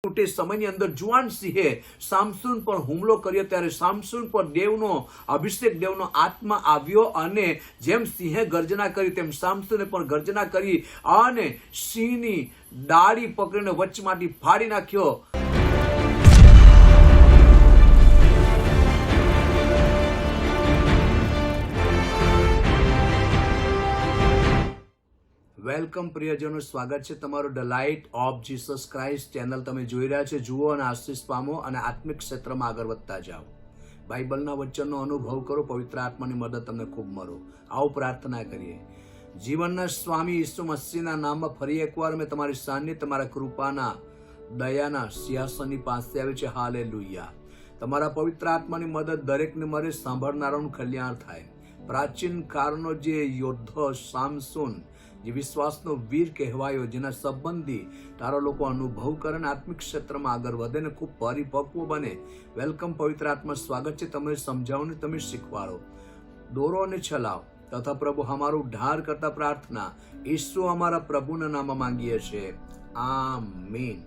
તે સમયની અંદર જુવાન સિંહે સામસૂન પર હુમલો કર્યો ત્યારે સામસૂન પર દેવનો અભિષેક, દેવનો આત્મા આવ્યો અને જેમ સિંહે ગર્જના કરી તેમ સામસૂને પણ ગર્જના કરી અને સિંહની ડાળી પકડીને વચમાંથી ફાડી નાખ્યો. વેલકમ પ્રિયજનો, સ્વાગત છે તમારું the light of Jesus Christ channel તમે જોઈ રહ્યા છો. જુઓ અને આશીષ પામો અને આત્મિક ક્ષેત્રમાં આગળ વધતા જાઓ. બાઇબલના વચનનો અનુભવ કરો, પવિત્ર આત્માની મદદ તમને ખૂબ મળો. આવો પ્રાર્થના કરીએ. જીવનના સ્વામી ઈસુ મસીહના નામમાં ફરી એકવાર મેં તમારી સાન્નિધ્ય, તમારા કૃપાના દયાના સિંહાસનની પાસે આવે છે. હાલેલુયા. તમારા પવિત્ર આત્માની મદદ દરેકને મળે, સાંભળનારાનું કલ્યાણ થાય. પ્રાચીન કાળનો જે યોદ્ધો સામસૂન, જે વિશ્વાસનો વીર કહેવાયો, જેના સંબંધી તારા લોકો અનુભવ કરે ને આત્મિક ક્ષેત્રમાં આગળ વધે ને ખૂબ પરિપક્વ બને. વેલકમ પવિત્ર આત્મા, સ્વાગત છે. તમે સમજાવો ને તમે શીખવાડો, દોરો અને ચલાવો. તથા પ્રભુ અમારું ઉદ્ધાર કરતા પ્રાર્થના ઈસુ અમારા પ્રભુના નામમાં માંગીએ છીએ. આમીન.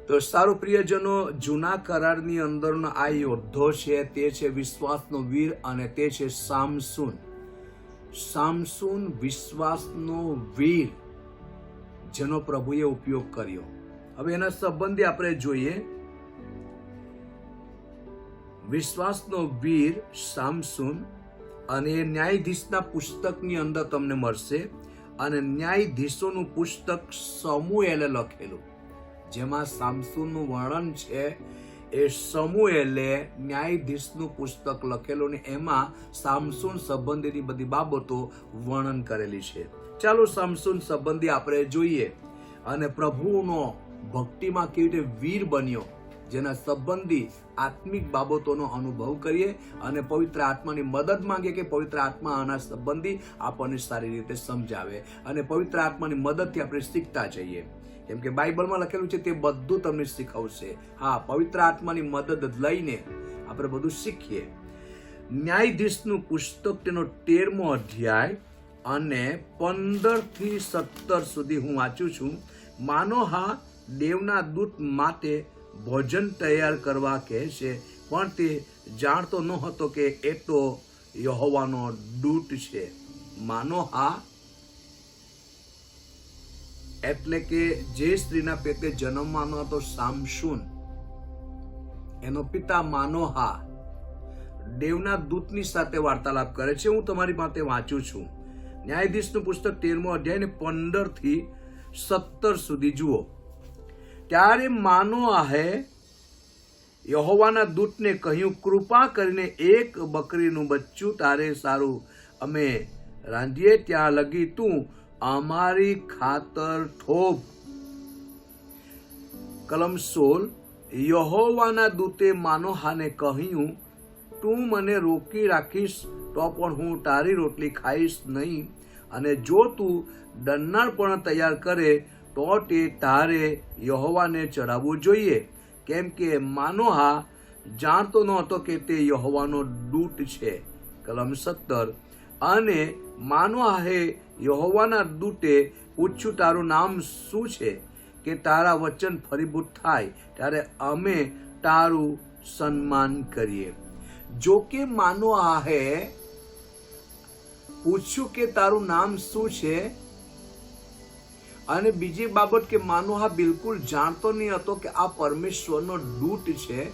તો સારું પ્રિયજનો, જૂના કરારની અંદરનો આ યોદ્ધો છે, તે છે વિશ્વાસનો વીર અને તે છે સામસૂન. સામસૂન વિશ્વાસનો વીર, જેનો પ્રભુએ ઉપયોગ કર્યો. હવે એના સંબંધી આપણે જોઈએ. વિશ્વાસનો વીર સામસૂન, અને એ ન્યાયાધીશના પુસ્તકની અંદર તમને મળશે. અને ન્યાયાધીશોનું પુસ્તક સમુએલે લખેલું, જેમાં સામસૂનનું વર્ણન છે. એ સમુએલે ન્યાયાધીશનું પુસ્તક લખેલું ને એમાં સામસૂન સંબંધીની બધી બાબતો વર્ણન કરેલી છે. ચાલો સામસૂન સંબંધી આપણે જોઈએ અને પ્રભુનો ભક્તિમાં કેવી રીતે વીર બન્યો, જેના સંબંધી આત્મિક બાબતોનો અનુભવ કરીએ અને પવિત્ર આત્માની મદદ માંગીએ કે પવિત્ર આત્મા આના સંબંધી આપણને સારી રીતે સમજાવે અને પવિત્ર આત્માની મદદથી આપણે શીખતા જઈએ. કેમ કે બાઇબલમાં લખેલું છે તે બધું તમને શીખવશે. હા, પવિત્ર આત્માની મદદ લઈને આપણે બધું શીખીએ. ન્યાયાધીશનું પુસ્તક તેનો 13મો અધ્યાય અને 15 થી 17 સુધી હું વાંચું છું. માનોહા દેવના દૂત માટે ભોજન તૈયાર કરવા કહે છે, પણ તે જાણતો ન હતો કે એ તો યહોવાનો દૂત છે. માનોહા એટલે કે જે સ્ત્રીના પેટે જન્મવાનો હતો સામસૂન, એનો પિતા માનોહા દેવના દૂતની સાથે વાર્તાલાપ કરે છે. હું તમારી પાસે વાંચું છું. ન્યાયાધીશનું પુસ્તક 13મો અધ્યાય ને 15 થી 17 સુધી જુઓ. ત્યારે માનોહાએ યહોવાના દૂતને કહ્યું, કૃપા કરીને એક બકરીનું બચ્ચું તારે સારું અમે રાંધીએ ત્યાં લગી તું અમારી ખાતર થોભ. કલમ 16. યહોવાના દૂતે માનોહાને કહ્યું, તું મને રોકી રાખીશ તો પણ હું તારી રોટલી ખાઈશ નહીં, અને જો તું દન્નાળ પણ તૈયાર કરે તો તે તારે યહોવાને ચડાવવું જોઈએ, કેમ કે માનોહા જાણતો ન હતો કે તે યહોવાનો દૂત છે. કલમ 17. અને માનોહાએ યહોવાના દૂતે પૂછ્યું, તારું નામ શું છે, કે તારા વચન ફળીભૂત થાય ત્યારે અમે તારું સન્માન કરીએ. જો કે માનોહાએ પૂછ્યું કે તારું નામ શું છે, અને બીજી બાબત કે માનોહા બિલકુલ જાણતો નહીં હતો કે આ પરમેશ્વરનો દૂત છે.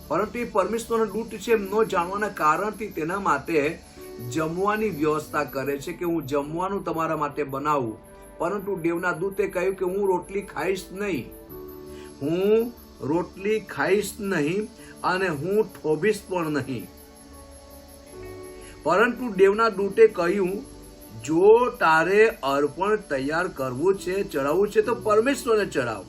પરંતુ એ પરમેશ્વરનો દૂત છે એમ ન જાણવાના કારણથી તેના માટે જમવાની વ્યવસ્થા કરે છે કે હું જમવાનું તમારા માટે બનાવું. પરંતુ દેવના દૂતે કહ્યું કે હું રોટલી ખાઈશ નહીં, હું રોટલી ખાઈશ નહીં અને હું થોભીશ પણ નહીં. પરંતુ દેવના દૂતે કહ્યું, જો તારે અર્પણ તૈયાર કરવું છે, ચડાવવું છે તો પરમેશ્વરને ચડાવ.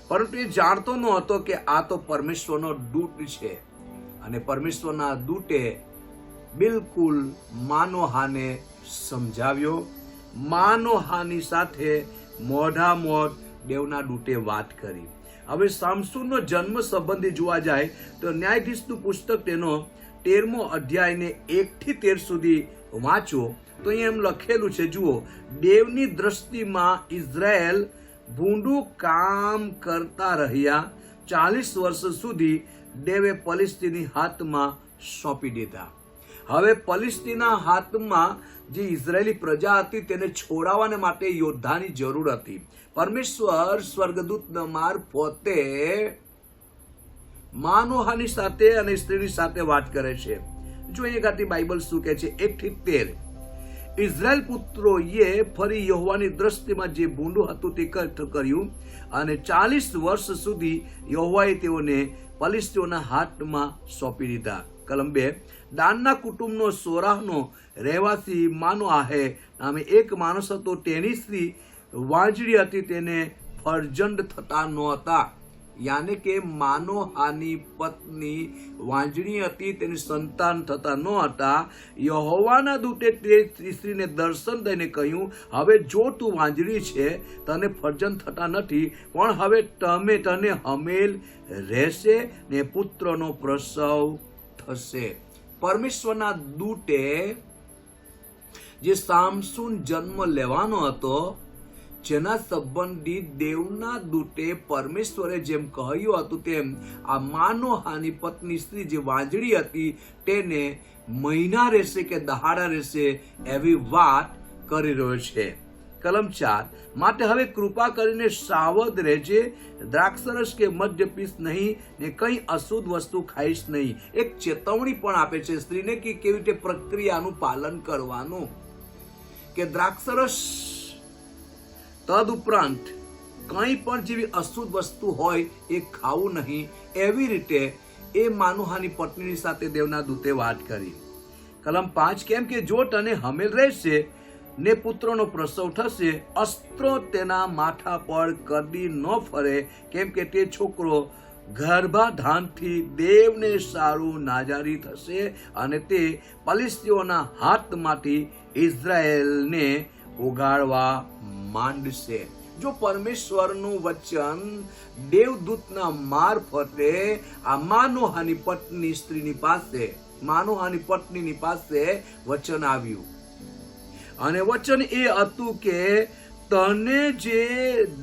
પરંતુ એ જાણતો ન હતો કે આ તો પરમેશ્વરનો દૂત છે. અને પરમેશ્વરના દૂતે બિલકુલ માનોહાને સમજાવ્યો. માનોહાની સાથે મોઢામોઢ દેવના દૂતે વાત કરી. હવે સામસૂનનો જન્મ સંબંધી જોવા જાય તો ન્યાયાધીશનું પુસ્તક તેનો 13મો અધ્યાય ને 1 થી 13 સુધી વાંચો તો અહીંયા એમ લખેલું છે. જુઓ, દેવની દ્રષ્ટિમાં ઇઝરાયલ ભૂંડું કામ કરતા રહ્યા 40 વર્ષ સુધી દેવે પલિસ્તીની હાથમાં સોંપી દીધા. હવે પલિસ્તીનના હાથમાં જે ઇઝરાયેલી પ્રજા હતી તેને છોડાવવાને માટે યોદ્ધાની જરૂર હતી. પરમેશ્વર સ્વર્ગદૂત મારફતે માનોહાની સાથે અને સ્ત્રીની સાથે વાત કરે છે. જોઈએ ગાતી બાઇબલ શું કહે છે. 1:13 ઇઝરાયેલ પુત્રોએ ફરી યહોવાની દ્રષ્ટિમાં જે ભૂંડું હતું તે કર્યું અને 40 વર્ષ સુધી યહોવાએ તેઓને પલિસ્તીઓના હાથમાં સોંપી દીધા. કલમ 2 દાનના કુટુંબનો સોરાહનો રહેવાસી માનોઆહે નામે એક માણસ હતો. તેની સ્ત્રી વાંજળી હતી, તેને ફરજંદ થતા નહોતા. યાને કે માનોહાની પત્ની વાંજળી હતી, તેને સંતાન થતા ન હતા. યહોવાના દૂતે તે સ્ત્રીને દર્શન દઈને કહ્યું, હવે જો તું વાંજળી છે, તને ફરજંદ થતા નથી, પણ હવે તને હમેલ રહેશે ને પુત્રનો પ્રસવ થશે. પરમેશ્વરના દૂતે જે સામસૂન જન્મ લેવાનો હતો, જેના સંબંધિત દેવના દૂતે પરમેશ્વરે જેમ કહ્યું હતું તેમ આ માનોહાની પત્ની સ્ત્રી જે વાંજળી હતી તેને મહિના રહેશે કે દહાડા રહેશે એવી વાત કરી રહ્યો છે. કલમ 4 માટે હવે કૃપા કરીને સાવધ રહેજે, દ્રાક્ષરસ કે મદ્ય પીસ નહીં ને કંઈ અશુદ્ધ વસ્તુ ખાઈશ નહીં. એક ચેતવણી પણ આપે છે સ્ત્રીને કે કેવી રીતે પ્રક્રિયાનું પાલન કરવાનું, કે દ્રાક્ષરસ તદ ઉપરાંત કંઈ પણ જેવી અશુદ્ધ વસ્તુ હોય એ ખાવું નહીં. એવી રીતે એ માનોહાની પત્નીની સાથે દેવના દૂતે વાત કરી. કલમ 5 કેમ કે જો તને હમેલ રહેશે ને પુત્રનો પ્રસવ થશે, અસ્ત્રો તેના માથા પર કદી ન ફરે, કેમ કે તે છોકરો ગર્ભાધાનથી દેવને સારું નાજારી થશે અને તે પલિસ્તીઓના હાથમાંથી ઇઝરાયેલને ઉગાડવા માંડશે. જો પરમેશ્વરનું વચન દેવદૂતના મારફતે આ માનોહાની પત્ની સ્ત્રીની પાસે, માનોહાની પત્નીની પાસે વચન આવ્યું અને વચન એ હતું કે તને જે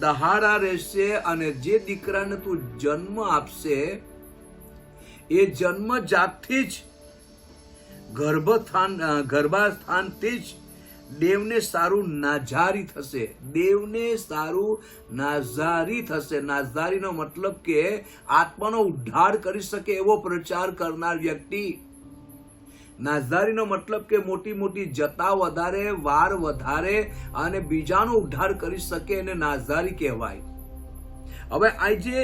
દહાડા રહેશે અને જે દીકરાને તું જન્મ આપશે એ જન્મ જાતથી જ ગર્ભાસ્થાનથી જ દેવને સારું નાજારી થશે. દેવને સારું નાજારી થશે. નાજારીનો મતલબ કે આત્માનો ઉદ્ધાર કરી શકે એવો પ્રચાર કરનાર વ્યક્તિ. નાઝારીનો મતલબ કે મોટી મોટી જતા વધારે, વાર વધારે અને બીજાનો ઉદ્ધાર કરી શકે એને નાઝારી કહેવાય. હવે આજે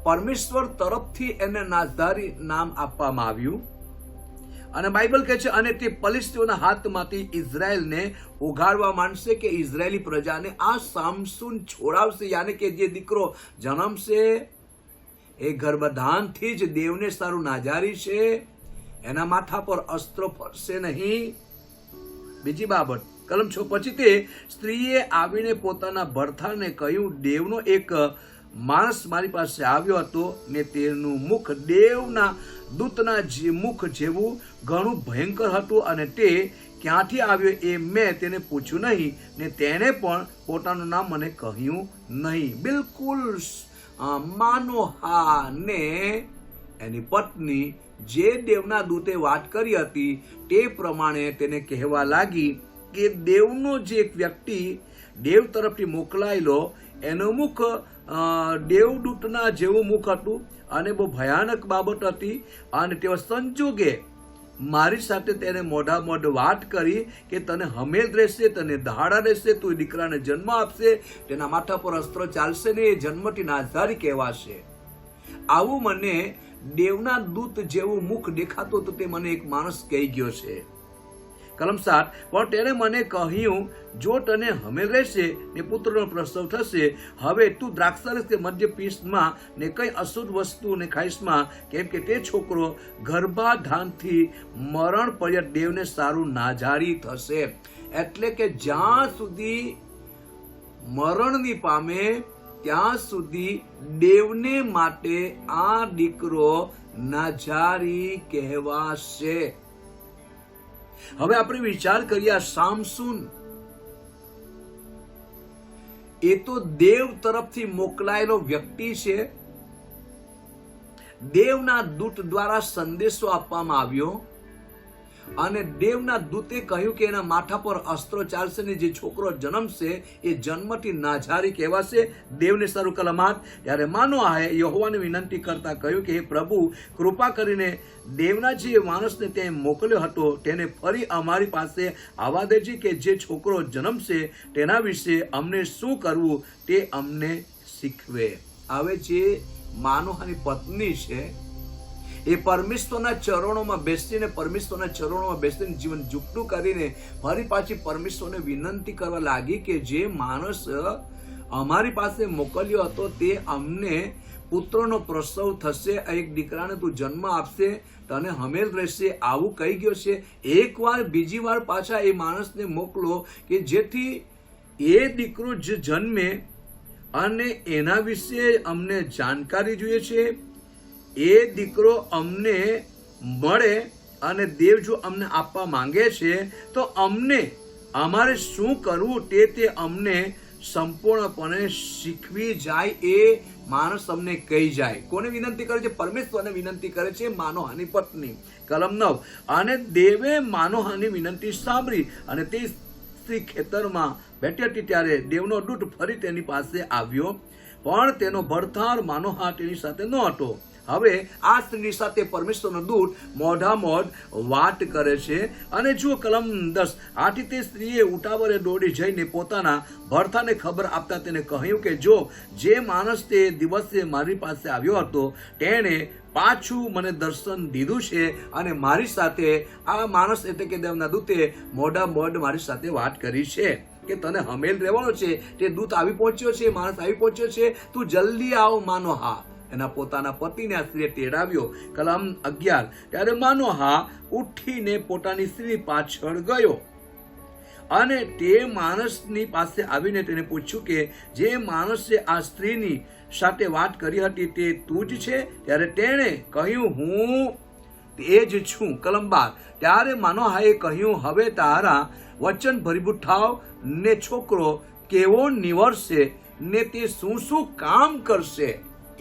પરમેશ્વર તરફથી એને નાઝારી નામ આપવામાં આવ્યું અને બાઇબલ કહે છે અને તે પલિસ્તીઓના હાથમાંથી ઇઝરાયેલને ઉગાડવા માંડશે, કે ઇઝરાયેલી પ્રજાને આ સામસૂન છોડાવશે. યાને કે જે દીકરો જન્મશે એ ગર્ભધાનથી જ દેવને સારું નાજારી છે, એના માથા પર અસ્ત્ર ફરશે નહીં. બીજી બાબત કલમ 6 પછી તે સ્ત્રીએ આવીને પોતાના ભરથારને કહ્યું, દેવનો એક માણસ મારી પાસે આવ્યો હતો ને તેનું મુખ દેવના દૂતના મુખ જેવું ઘણું ભયંકર હતું અને તે ક્યાંથી આવ્યો એ મેં તેને પૂછ્યું નહીં ને તેણે પણ પોતાનું નામ મને કહ્યું નહીં. બિલકુલ માનોહાને એની પત્ની જે દેવના દૂતે વાત કરી હતી તે પ્રમાણે તેને કહેવા લાગી કે દેવનો જે એક વ્યક્તિ દેવ તરફથી મોકલાયેલો એનું મુખ દેવદૂતના જેવું મુખ હતું અને બહુ ભયાનક બાબત હતી. અને તેઓ સંજોગે મારી સાથે તેને મોઢામોઢ વાત કરી કે તને હમેલ રહેશે, તને દહાડા રહેશે, તું દીકરાને જન્મ આપશે, તેના માથા પર અસ્ત્ર ચાલશે ને એ જન્મથી નાઝારી કહેવાશે. આવું મને દેવના દૂત જેવું મુખ દેખાતું હતું તે મને એક માણસ કહી ગયો છે. કલમ 7 પણ તેણે મને કહ્યું, જો તને હમેલ રહેશે ને પુત્રનો પ્રસવ થશે, હવે તું દ્રાક્ષરસ કે મદ્ય પીસમાં ને કઈ અશુદ્ધ વસ્તુ ને ખાઈશમાં, કેમ કે તે છોકરો ગર્ભાધાનથી મરણ પર્યંત દેવને સારું નાજારી થશે. એટલે કે જ્યાં સુધી મરણની પામે ત્યાં સુધી દેવને માટે આ દીકરો નાજારી કહેવાશે. હવે આપણે વિચાર કરીએ, સામસૂન એ તો દેવ તરફથી મોકલાયેલો વ્યક્તિ છે. દેવના દૂત દ્વારા સંદેશો આપવામાં આવ્યો અને દેવના દૂતે કહ્યું કે એના માથા પર અસ્ત્રો ચાલશે ને જે છોકરો જન્મશે એ જન્મથી નાઝારી કહેવાશે. દેવને શરૂ કલમાત. ત્યારે માનોહાએ યહોવાને વિનંતી કરતા કહ્યું કે હે પ્રભુ, કૃપા કરીને દેવના જે માણસને ત્યાં મોકલ્યો હતો તેને ફરી અમારી પાસે આવવા દેજે કે જે છોકરો જન્મશે તેના વિશે અમને શું કરવું તે અમને શીખવે. હવે જે માનોહાની પત્ની છે એ પરમેશ્વરના ચરણોમાં બેસીને જીવન જુકટું કરીને ફરી પાછી પરમેશ્વરને વિનંતી કરવા લાગી કે જે માણસ અમારી પાસે મોકલ્યો હતો તે અમને પુત્રનો પ્રસવ થશે, એક દીકરાને તું જન્મ આપશે, તને હમેલ રહેશે, આવું કહી ગયો છે. એક વાર બીજી વાર પાછા એ માણસને મોકલો કે જેથી એ દીકરો જે જન્મે અને એના વિશે અમને જાણકારી જોઈએ છે, એ દીકરો અમને મળે અને દેવ જો અમને આપવા માંગે છે તો અમારે શું કરવું તે અમને સંપૂર્ણપણે શીખવી જાય, એ માણસ અમને કહી જાય. કોને વિનંતી કરે છે? પરમેશ્વરને વિનંતી કરે છે માનોહાની પત્ની. કલમ 9. અને દેવે માનોહાની વિનંતી સાંભળી અને તે સ્ત્રી ખેતરમાં બેઠી હતી ત્યારે દેવનો દૂત ફરી તેની પાસે આવ્યો, પણ તેનો ભરથાર માનોહા તેની સાથે ન હતો. હવે આ સ્ત્રીની સાથે પરમેશ્વરનો દૂત મોઢામોઢ વાત કરે છે. અને જુઓ કલમ 10. આથી તે સ્ત્રીએ ઉતાવળે દોડી જઈને પોતાના ભરથાને ખબર આપતા તેને કહ્યું કે જો જે માણસ તે દિવસે મારી પાસે આવ્યો હતો તેણે પાછું મને દર્શન દીધું છે અને મારી સાથે આ માણસ એટલે કે દેવના દૂતે મોઢામોઢ મારી સાથે વાત કરી છે કે તને હમેલ રહેવાનો છે. તે દૂત આવી પહોંચ્યો છે, માણસ આવી પહોંચ્યો છે, તું જલ્દી આવ માનોહા. એના પોતાના પતિને આ સ્ત્રીએ તેડાવ્યો. કલમ 11. ત્યારે માનોહા ઉઠીને પોતાની સ્ત્રી પાછળ ગયો અને તે માણસની પાસે આવીને તેને પૂછ્યું કે જે માણસે આ સ્ત્રીની સાથે વાત કરી હતી તે તું જ છે? ત્યારે તેણે કહ્યું હું એ જ છું. કલમ 12. ત્યારે માનોહાએ કહ્યું હવે તારા વચન ભરીભૂત થાવ ને છોકરો કેવો નિવરશે ને તે શું શું કામ કરશે.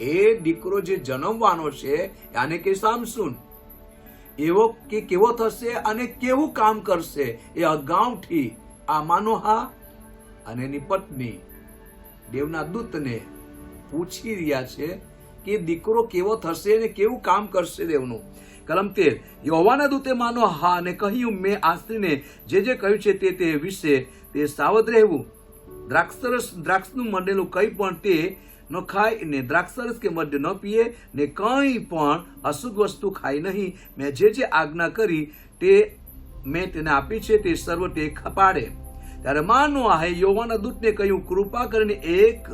એ દીકરો જે જન્મવાનો છે યાને કે સામસુન એવો કે કેવો થશે અને કેવું કામ કરશે એ અગાઉથી આ માનોહા અને એની પત્ની દેવના દૂતને પૂછી રહ્યા છે કે દીકરો કેવો થશે અને કેવું કામ કરશે દેવનું. કલમ 13. યહોવાના દૂતે માનોહાને કહ્યું મેં આ સ્ત્રીને જે કહ્યું છે તે વિશે તે સાવધ રહેવું. દ્રાક્ષનું મળેલું કંઈ પણ તે ન ખાય ને દ્રાક્ષરસ કે મધ ન પીએ ને કંઈ પણ અશુદ્ધ વસ્તુ ખાય નહીં. મેં જે આજ્ઞા કરી તે મેં તેને આપી છે તે સર્વ તે ખપાડે. ત્યારે માનોહાએ યહોવાના દૂતને કહ્યું કૃપા કરીને એક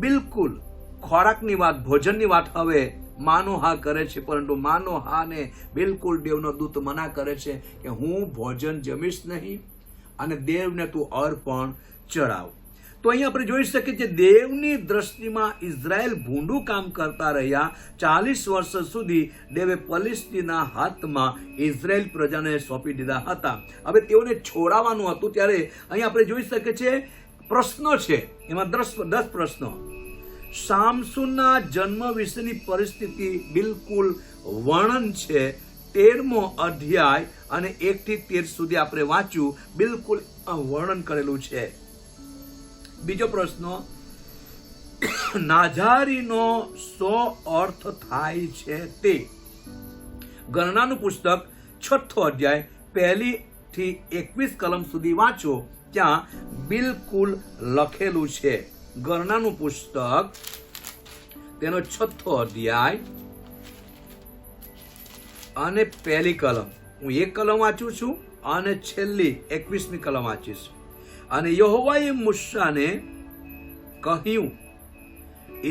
બિલકુલ ખોરાકની વાત, ભોજનની વાત હવે માનોહા કરે છે, પરંતુ માનોહાને બિલકુલ દેવનો દૂત મના કરે છે કે હું ભોજન જમીશ નહીં અને દેવને તું અર્પણ ચડાવ. તો અહીંયા આપણે જોઈ શકીએ છીએ દેવની દ્રષ્ટિમાં ઇઝરાયલ ભૂંડું કામ કરતા રહ્યા. 40 વર્ષ સુધી દેવે ફલિસ્તીનના હાથમાં ઇઝરાયલ પ્રજાને સોંપી દીધા હતા. હવે તેઓને છોડાવવાનું હતું. ત્યારે અહીંયા આપણે જોઈ શકીએ છીએ પ્રશ્નો છે, એમાં 10 પ્રશ્નો. સામસુનના જન્મ વિશેની પરિસ્થિતિ બિલકુલ વર્ણન છે. 13મો અધ્યાય અને 1 થી 13 સુધી આપણે વાંચ્યું, બિલકુલ વર્ણન કરેલું છે. બીજો પ્રશ્ન, નાઝારીનો શો અર્થ થાય છે તે. ગણનાનું પુસ્તક 6થો અધ્યાય 1 થી 21 કલમ સુધી વાંચો, ત્યાં બિલકુલ લખેલું છે. ગણનાનું પુસ્તક તેનો 6થો અધ્યાય અને 1 કલમ. હું 1 કલમ વાંચું છું અને છેલ્લી 21મી કલમ વાંચીશ. અને યહોવાએ મૂસાને કહ્યું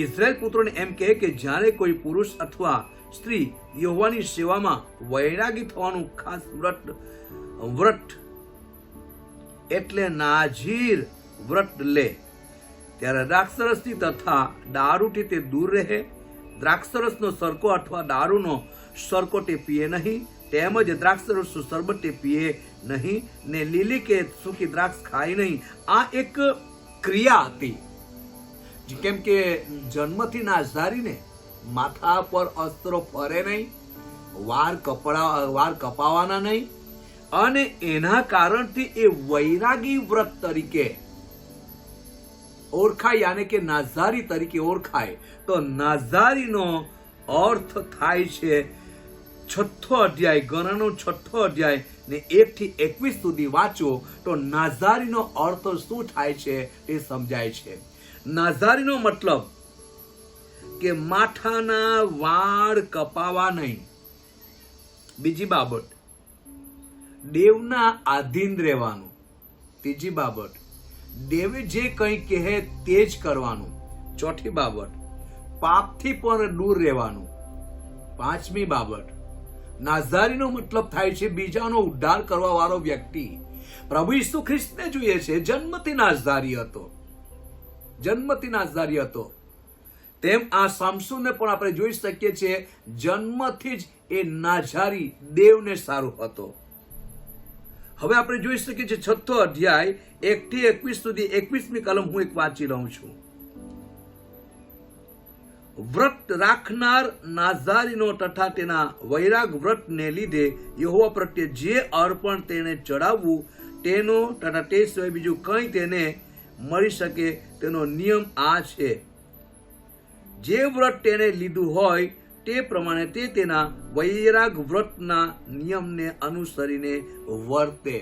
ઇઝરાયલ પુત્રોને એમ કહે કે જ્યારે કોઈ પુરુષ અથવા સ્ત્રી યહોવાની સેવામાં વૈરાગી થવાનું ખાસ વ્રત એટલે નાઝીર વ્રત લે ત્યારે દ્રાક્ષરસથી તથા દારૂથી તે દૂર રહે. દ્રાક્ષરસનો સરકો અથવા દારૂનો સરકો તે પીએ નહીં, તેમજ દ્રાક્ષરસનું શરબત તે પીએ નહીં ને લીલી કે સૂકી દ્રાક્ષ ખાય નહીં. આ એક ક્રિયા હતી. કેમ કે જન્મથી નાઝારીને માથા પર અસ્ત્રો ફરે નહીં, વાર કપાવાના નહીં, અને એના કારણથી એ વૈરાગી વ્રત તરીકે ઓળખાય, યાને કે નાઝારી તરીકે ઓળખાય. તો નાઝારીનો અર્થ થાય છે 6 અધ્યાય, ગણનો 6 અધ્યાય ને 1 થી 21 સુધી વાંચો તો નાઝારીનો અર્થ શું થાય છે એ સમજાય છે. નાઝારીનો મતલબ કે માથાના વાળ કપાવા નહીં. બીજી બાબત, દેવના આધીન રહેવાનું. ત્રીજી બાબત, દેવે જે કંઈ કહે તે જ કરવાનું. ચોથી બાબત, પાપથી પણ દૂર રહેવાનું. પાંચમી બાબત, નાઝારીનો મતલબ થાય છે બીજાનો ઉદ્ધાર કરવા વાળો વ્યક્તિ. પ્રભુ ઈસુ ખ્રિસ્તને જોઈએ છે, જન્મથી નાઝારી હતો, જન્મથી નાઝારી હતો. તેમ આ સામસોનને પણ આપણે જોઈ શકીએ છીએ, જન્મથી જ એ નાઝારી દેવને સારું હતો. હવે આપણે જોઈ શકીએ છીએ 6 અધ્યાય 1 થી 21 સુધી 21મી કલમ હું એક વાંચી રહું છું. વ્રત રાખનાર નાઝારીનો તથા તેના વૈરાગ વ્રતને લીધે યહોવા પ્રત્યે જે અર્પણ તેને ચડાવવું તેનો તથા તે સિવાય બીજું કંઈ તેને મળી શકે તેનો નિયમ આ છે. જે વ્રત તેને લીધું હોય તે પ્રમાણે તે તેના વૈરાગ વ્રતના નિયમને અનુસરીને વર્તે.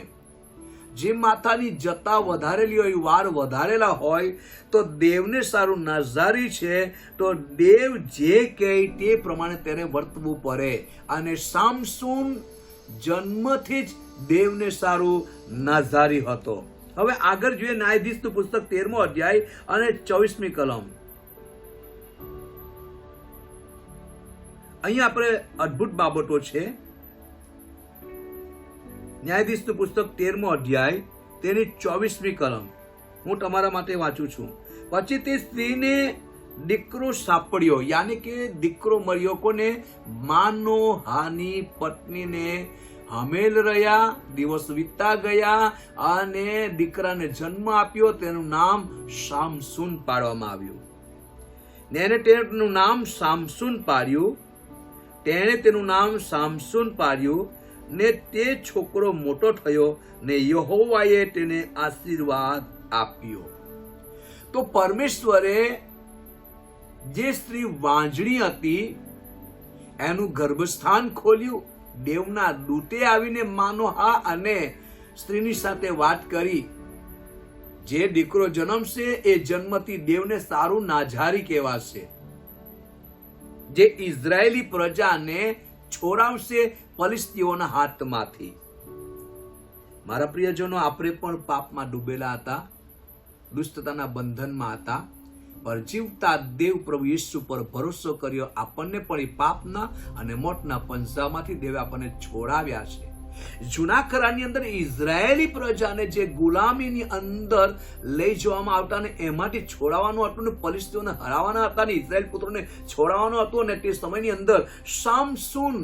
જે માથાની જતા વધારેલી હોય, વાર વધારેલા હોય, તો દેવને સારું નાઝારી છે તો દેવ જે કહે તે પ્રમાણે તેને વર્તવું પડે. અને સામસોન જન્મથી જ દેવને સારું નાઝારી હતો. હવે આગળ જોઈએ ન્યાયાધીશનું પુસ્તક 13મો અધ્યાય અને 24મી કલમ. અહીંયા આપણે અદ્ભુત બાબતો છે. ન્યાયાધીશનું પુસ્તક 13મો અધ્યાય તેની 24મી કલમ હું તમારા માટે વાંચું છું. પછી તે સ્ત્રીને દીકરો સાંપડ્યો, યાની કે દીકરો મળ્યો. કોને? માનો હાની પત્નીને. હમેલ રહ્યા, દિવસ વીતતા ગયા અને દીકરાને જન્મ આપ્યો. તેનું નામ સામસૂન પાડવામાં આવ્યું. ને તેનું નામ સામસૂન પાડ્યું. તેણે તેનું નામ સામસૂન પાડ્યું ને તે છોકરો મોટો થયો ને યહોવાએ તેને આશીર્વાદ આપ્યો. તો પરમેશ્વરે જે સ્ત્રી વાંજણી હતી એનું ગર્ભસ્થાન ખોલ્યું. દેવના દૂતે આવીને માનોહા અને સ્ત્રીની સાથે વાત કરી. જે દીકરો જન્મશે એ જન્મથી દેવને સારું નાઝારી કહેવાશે, જે ઇઝરાયેલી પ્રજાને છોડાવશે ફલિસ્તીઓના હાથમાંથી. મારા પ્રિયજનો, આપણે પણ પાપમાં ડૂબેલા હતા, દુષ્ટતાના બંધનમાં હતા, પર જીવતા દેવ પ્રભુ યેસુ પર ભરોસો કર્યો. આપણને પણ એ પાપના અને મોતના પંજામાંથી દેવે આપણને છોડાવ્યા છે. જૂના કરારની અંદર ઇઝરાયેલી પ્રજાને જે ગુલામીની અંદર લઈ જવામાં આવતા ને એમાંથી છોડાવવાનું હતું ને ફલિસ્તીઓને હરાવવાના હતા ને ઇઝરાયેલ પુત્રોને છોડાવવાનો હતો. ને તે સમયની અંદર સામસૂન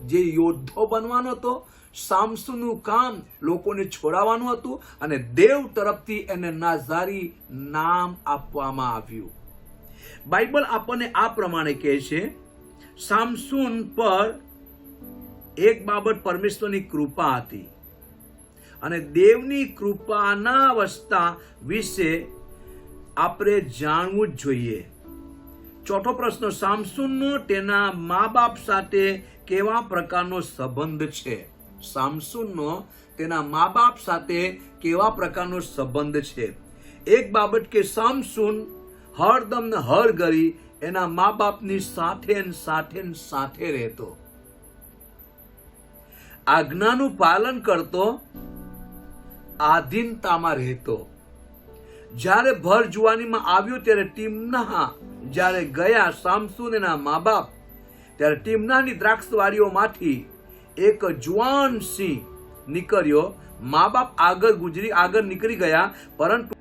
જે યોદ્ધો બનવાનો હતો, સામસૂનનું કામ લોકોને છોડાવવાનું હતું અને દેવ તરફથી એને નાઝારી નામ આપવામાં આવ્યું. બાઇબલ આપણને આ પ્રમાણે કહે છે, સામસૂન પર એક બાબત પરમેશ્વરની કૃપા હતી અને દેવની કૃપાના અવસ્થા વિશે આપણે જાણવું જ જોઈએ. ચોથો પ્રશ્ન, સામસૂનનો તેના મા બાપ સાથે કેવા પ્રકારનો સંબંધ છે? સામસૂનનો તેના મા બાપ સાથે કેવા પ્રકારનો સંબંધ છે? એક બાબત કે સામસૂન હરદમ હર ઘડી એના મા બાપની સાથે રહેતો, આજ્ઞાનું પાલન કરતો, આધીનતામાં રહેતો. જ્યારે ભર જુવાનીમાં આવ્યો ત્યારે ટીમના જ્યારે ગયા સામસૂન એના મા બાપ, ત્યારે ટીમનાની દ્રાક્ષવાડીઓમાંથી એક જુવાન સિંહ નીકળ્યો. મા બાપ આગળ નીકળી ગયા, પરંતુ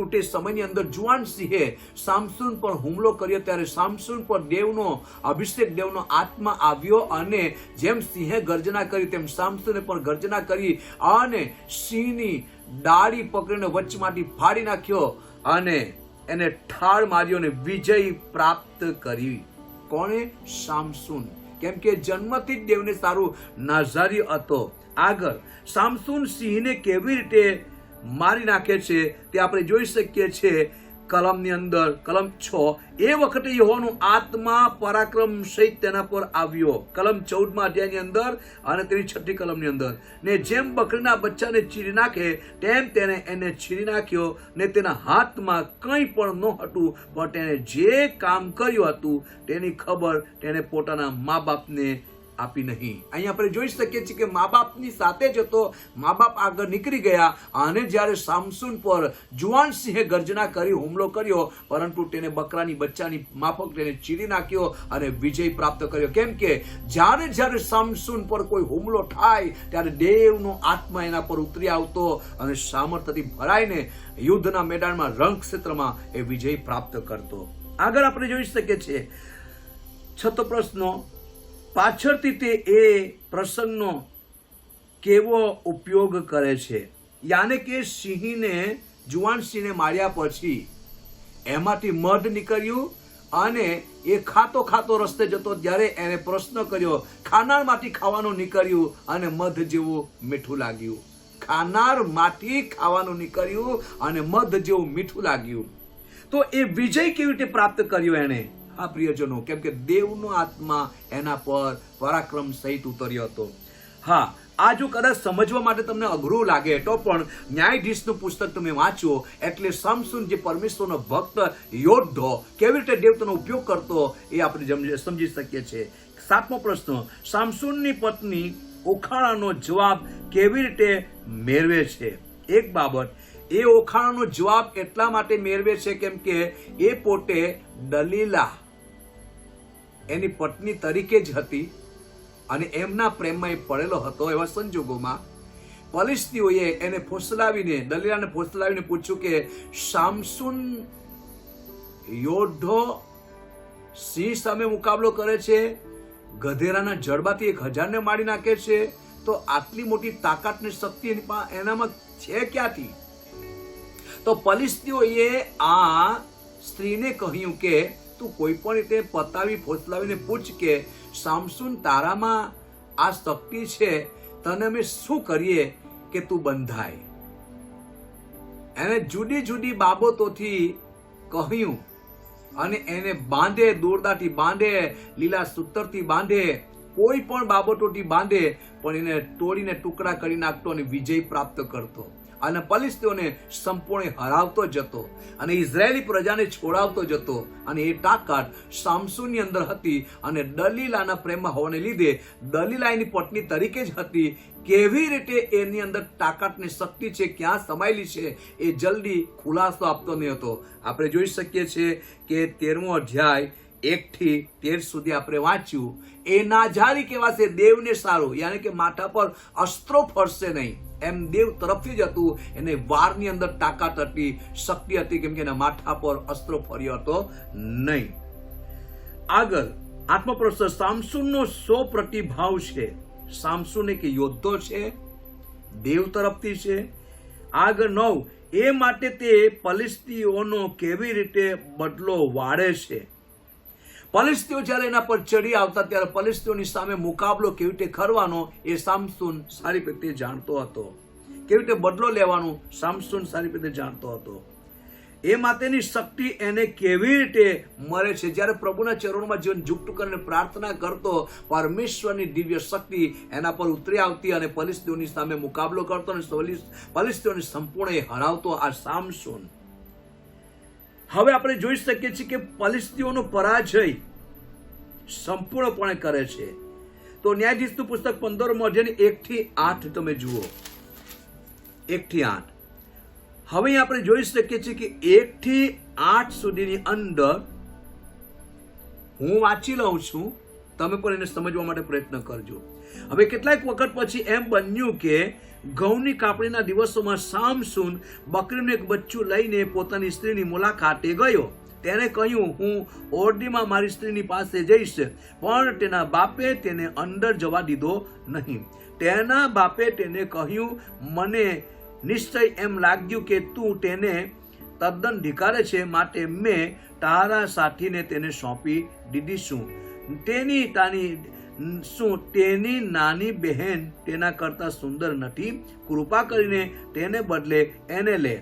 તે સમયની અંદર જુવાન સિંહે સામસૂન પર હુમલો કર્યો ત્યારે સામસૂન પર દેવનો અભિષેક, દેવનો આત્મા આવ્યો અને જેમ સિંહે ગર્જના કરી તેમ સામસૂને પણ ગર્જના કરી અને સિંહની ડાળી પકડીને વચમાંથી ફાડી નાખ્યો અને એને ઠાર માર્યો અને વિજય પ્રાપ્ત કરી. કોણે? સામસૂન. કેમ કે જન્મથી જ દેવને સારું નાઝારી હતો. આગળ સામસૂન સિંહને કેવી રીતે મારી નાખે છે તે આપણે જોઈ શકીએ છીએ કલમની અંદર, કલમ 6. એ વખતે યહોવાનો આત્મા પરાક્રમ સહિત તેના પર આવ્યો. કલમ 14 અધ્યાયની અંદર અને તેની 6ઠી કલમની અંદર. ને જેમ બકરીના બચ્ચાને ચીરી નાખે તેમ તેને એને ચીરી નાખ્યો ને તેના હાથમાં કંઈ પણ ન હતું, પણ તેને જે કામ કર્યું હતું તેની ખબર તેને પોતાના મા બાપને આપી નહીં. અહીં આપણે જોઈ શકીએ છીએ કે મા બાપની સાથે જ હતો. મા બાપ આગળ નીકળી ગયા અને જ્યારે સામસૂન પર જુવાન સિંહે ગર્જના કરી, હુમલો કર્યો, પરંતુ તેને બકરાની બચ્ચાની માફક તેને ચીરી નાખ્યો અને વિજય પ્રાપ્ત કર્યો. કેમ કે જ્યારે સામસૂન પર કોઈ હુમલો થાય ત્યારે દેવનો આત્મા એના પર ઉતરી આવતો અને સામર્થ્યથી ભરાઈને યુદ્ધના મેદાનમાં, રણક્ષેત્રમાં એ વિજય પ્રાપ્ત કરતો. આગળ આપણે જોઈ શકીએ છીએ 6થો પ્રશ્ન, પાછળથી તે એ પ્રસંગનો કેવો ઉપયોગ કરે છે. યાને કે સિંહને, જુવાન સિંહને માર્યા પછી એમાંથી મધ નીકળ્યું અને એ ખાતો રસ્તે જતો ત્યારે એને પ્રશ્ન કર્યો, ખાનારમાંથી ખાવાનું નીકળ્યું અને મધ જેવું મીઠું લાગ્યું. ખાનારમાંથી ખાવાનું નીકળ્યું અને મધ જેવું મીઠું લાગ્યું. તો એ વિજય કેવી રીતે પ્રાપ્ત કર્યો એને? આ પ્રિયજનો, કેમ કે દેવનો આત્મા એના પર પરાક્રમ સહિત ઉતર્યો હતો. હા, આ જો કદાચ સમજવા માટે તમને અઘરું લાગે તો પણ ન્યાયાધીશનું પુસ્તક તમે વાંચો એટલે સામસૂન જે પરમેશ્વરનો ભક્ત યોદ્ધો કેવી રીતે દેવ તેનો ઉપયોગ કરતો એ આપણે સમજી શકીએ છીએ. 7મો પ્રશ્ન, સામસૂનની પત્ની ઓખાણાનો જવાબ કેવી રીતે મેળવે છે? એક બાબત, એ ઓખાણાનો જવાબ એટલા માટે મેળવે છે કેમ કે એ પોતે દલીલા એની પત્ની તરીકે જ હતી અને એમના પ્રેમમાં એ પડેલો હતો. એવા સંજોગોમાં ફલિસ્તીઓએ એને ફોસલાવીને, દલીલાને ફોસલાવીને પૂછ્યું કે સામસૂન યોદ્ધો સિંહ સામે મુકાબલો કરે છે, ગધેરાના જડબાથી 1000ને મારી નાખે છે, તો આટલી મોટી તાકાતની શક્તિ એનામાં છે ક્યાંથી? તો ફલિસ્તીઓએ આ સ્ત્રીને કહ્યું કે તું કોઈ પણ રીતે પતાવી ફોસલાવીને પૂછ કે સામસૂન તારામાં આ શક્તિ છે, તને અમે શું કરીએ કે તું બંધાય? એને જુદી જુદી બાબતોથી કહ્યું અને એને બાંધે, દોરડાથી બાંધે, લીલા સૂતરથી બાંધે, કોઈ પણ બાબતોથી બાંધે, પણ એને તોડીને ટુકડા કરી નાખતો અને વિજય પ્રાપ્ત કરતો અને ફલિસ્તીઓને સંપૂર્ણ હરાવતો જતો અને ઇઝરાયેલી પ્રજાને છોડાવતો જતો. અને એ તાકાત સામસૂનની અંદર હતી અને દલીલાના પ્રેમમાં હોવાને લીધે દલીલા એની પત્ની તરીકે જ હતી. કેવી રીતે એની અંદર તાકાતની શક્તિ છે, ક્યાં સમાયેલી છે, એ જલ્દી ખુલાસો આપતો નહીં હતો. આપણે જોઈ શકીએ છીએ કે 13મો અધ્યાય 1 થી 13 સુધી આપણે વાંચ્યું. એ નાઝારી કહેવાશે, દેવને સારું, યાની કે માથા પર અસ્ત્રો ફરશે નહીં, એમ દેવ તરફથી જ હતું. એને વારની અંદર તાકાત હતી, શક્તિ હતી, કેમ કે એના માથા પર અસ્ત્રો ફર્યો હતો નહીં. આગળ 8મો પ્રશ્ન, સામસૂનનો શો પ્રતિભાવ છે? સામસૂન એક યોદ્ધો છે, દેવ તરફથી છે. આગળ 9, એ માટે તે ફલિસ્તીઓનો કેવી રીતે બદલો વાળે છે? ફલિસ્તીઓ જ્યારે એના પર ચડી આવતા ત્યારે ફલિસ્તીઓની સામે મુકાબલો કેવી રીતે કરવાનો એ સામસૂન સારી રીતે જાણતો હતો. કેવી રીતે બદલો લેવાનો સામસૂન સારી રીતે જાણતો હતો. એ માટેની શક્તિ એને કેવી રીતે મળે છે? જ્યારે પ્રભુના ચરણોમાં જીવન ઝૂકતું કરીને પ્રાર્થના કરતો, પરમેશ્વરની દિવ્ય શક્તિ એના પર ઉતરી આવતી અને ફલિસ્તીઓની સામે મુકાબલો કરતો અને ફલિસ્તીઓને સંપૂર્ણ હરાવતો આ સામસૂન. હવે આપણે જોઈ શકીએ છીએ કે ફલિસ્તીઓનો પરાજય સંપૂર્ણપણે કરે છે. તો ન્યાયાધીશનું પુસ્તક 15મો અધ્યાય 1 થી 8 તમે જુઓ. 1 થી 8. હવે આપણે જોઈ શકીએ છીએ કે 1 થી 8 સુધીની અંદર હું વાંચી લઉં છું, તમે પણ એને સમજવા માટે પ્રયત્ન કરજો. હવે કેટલાક વખત પછી એમ બન્યું કે ઘઉંની કાપણીના દિવસોમાં સામસૂન બકરીનું એક બચ્ચું લઈને પોતાની સ્ત્રીની મુલાકાતે ગયો. તેને કહ્યું, હું ઓરડીમાં મારી સ્ત્રીની પાસે જઈશ, પણ તેના બાપે તેને અંદર જવા દીધો નહીં. તેના બાપે તેને કહ્યું, મને નિશ્ચય એમ લાગ્યું કે તું તેને તદ્દન ધિક્કારે છે, માટે મેં તારા સાથીને તેને સોંપી દીધીશું. તેની નાની બહેન તેના કરતા સુંદર નથી? કૃપા કરીને તેને બદલે એને લે.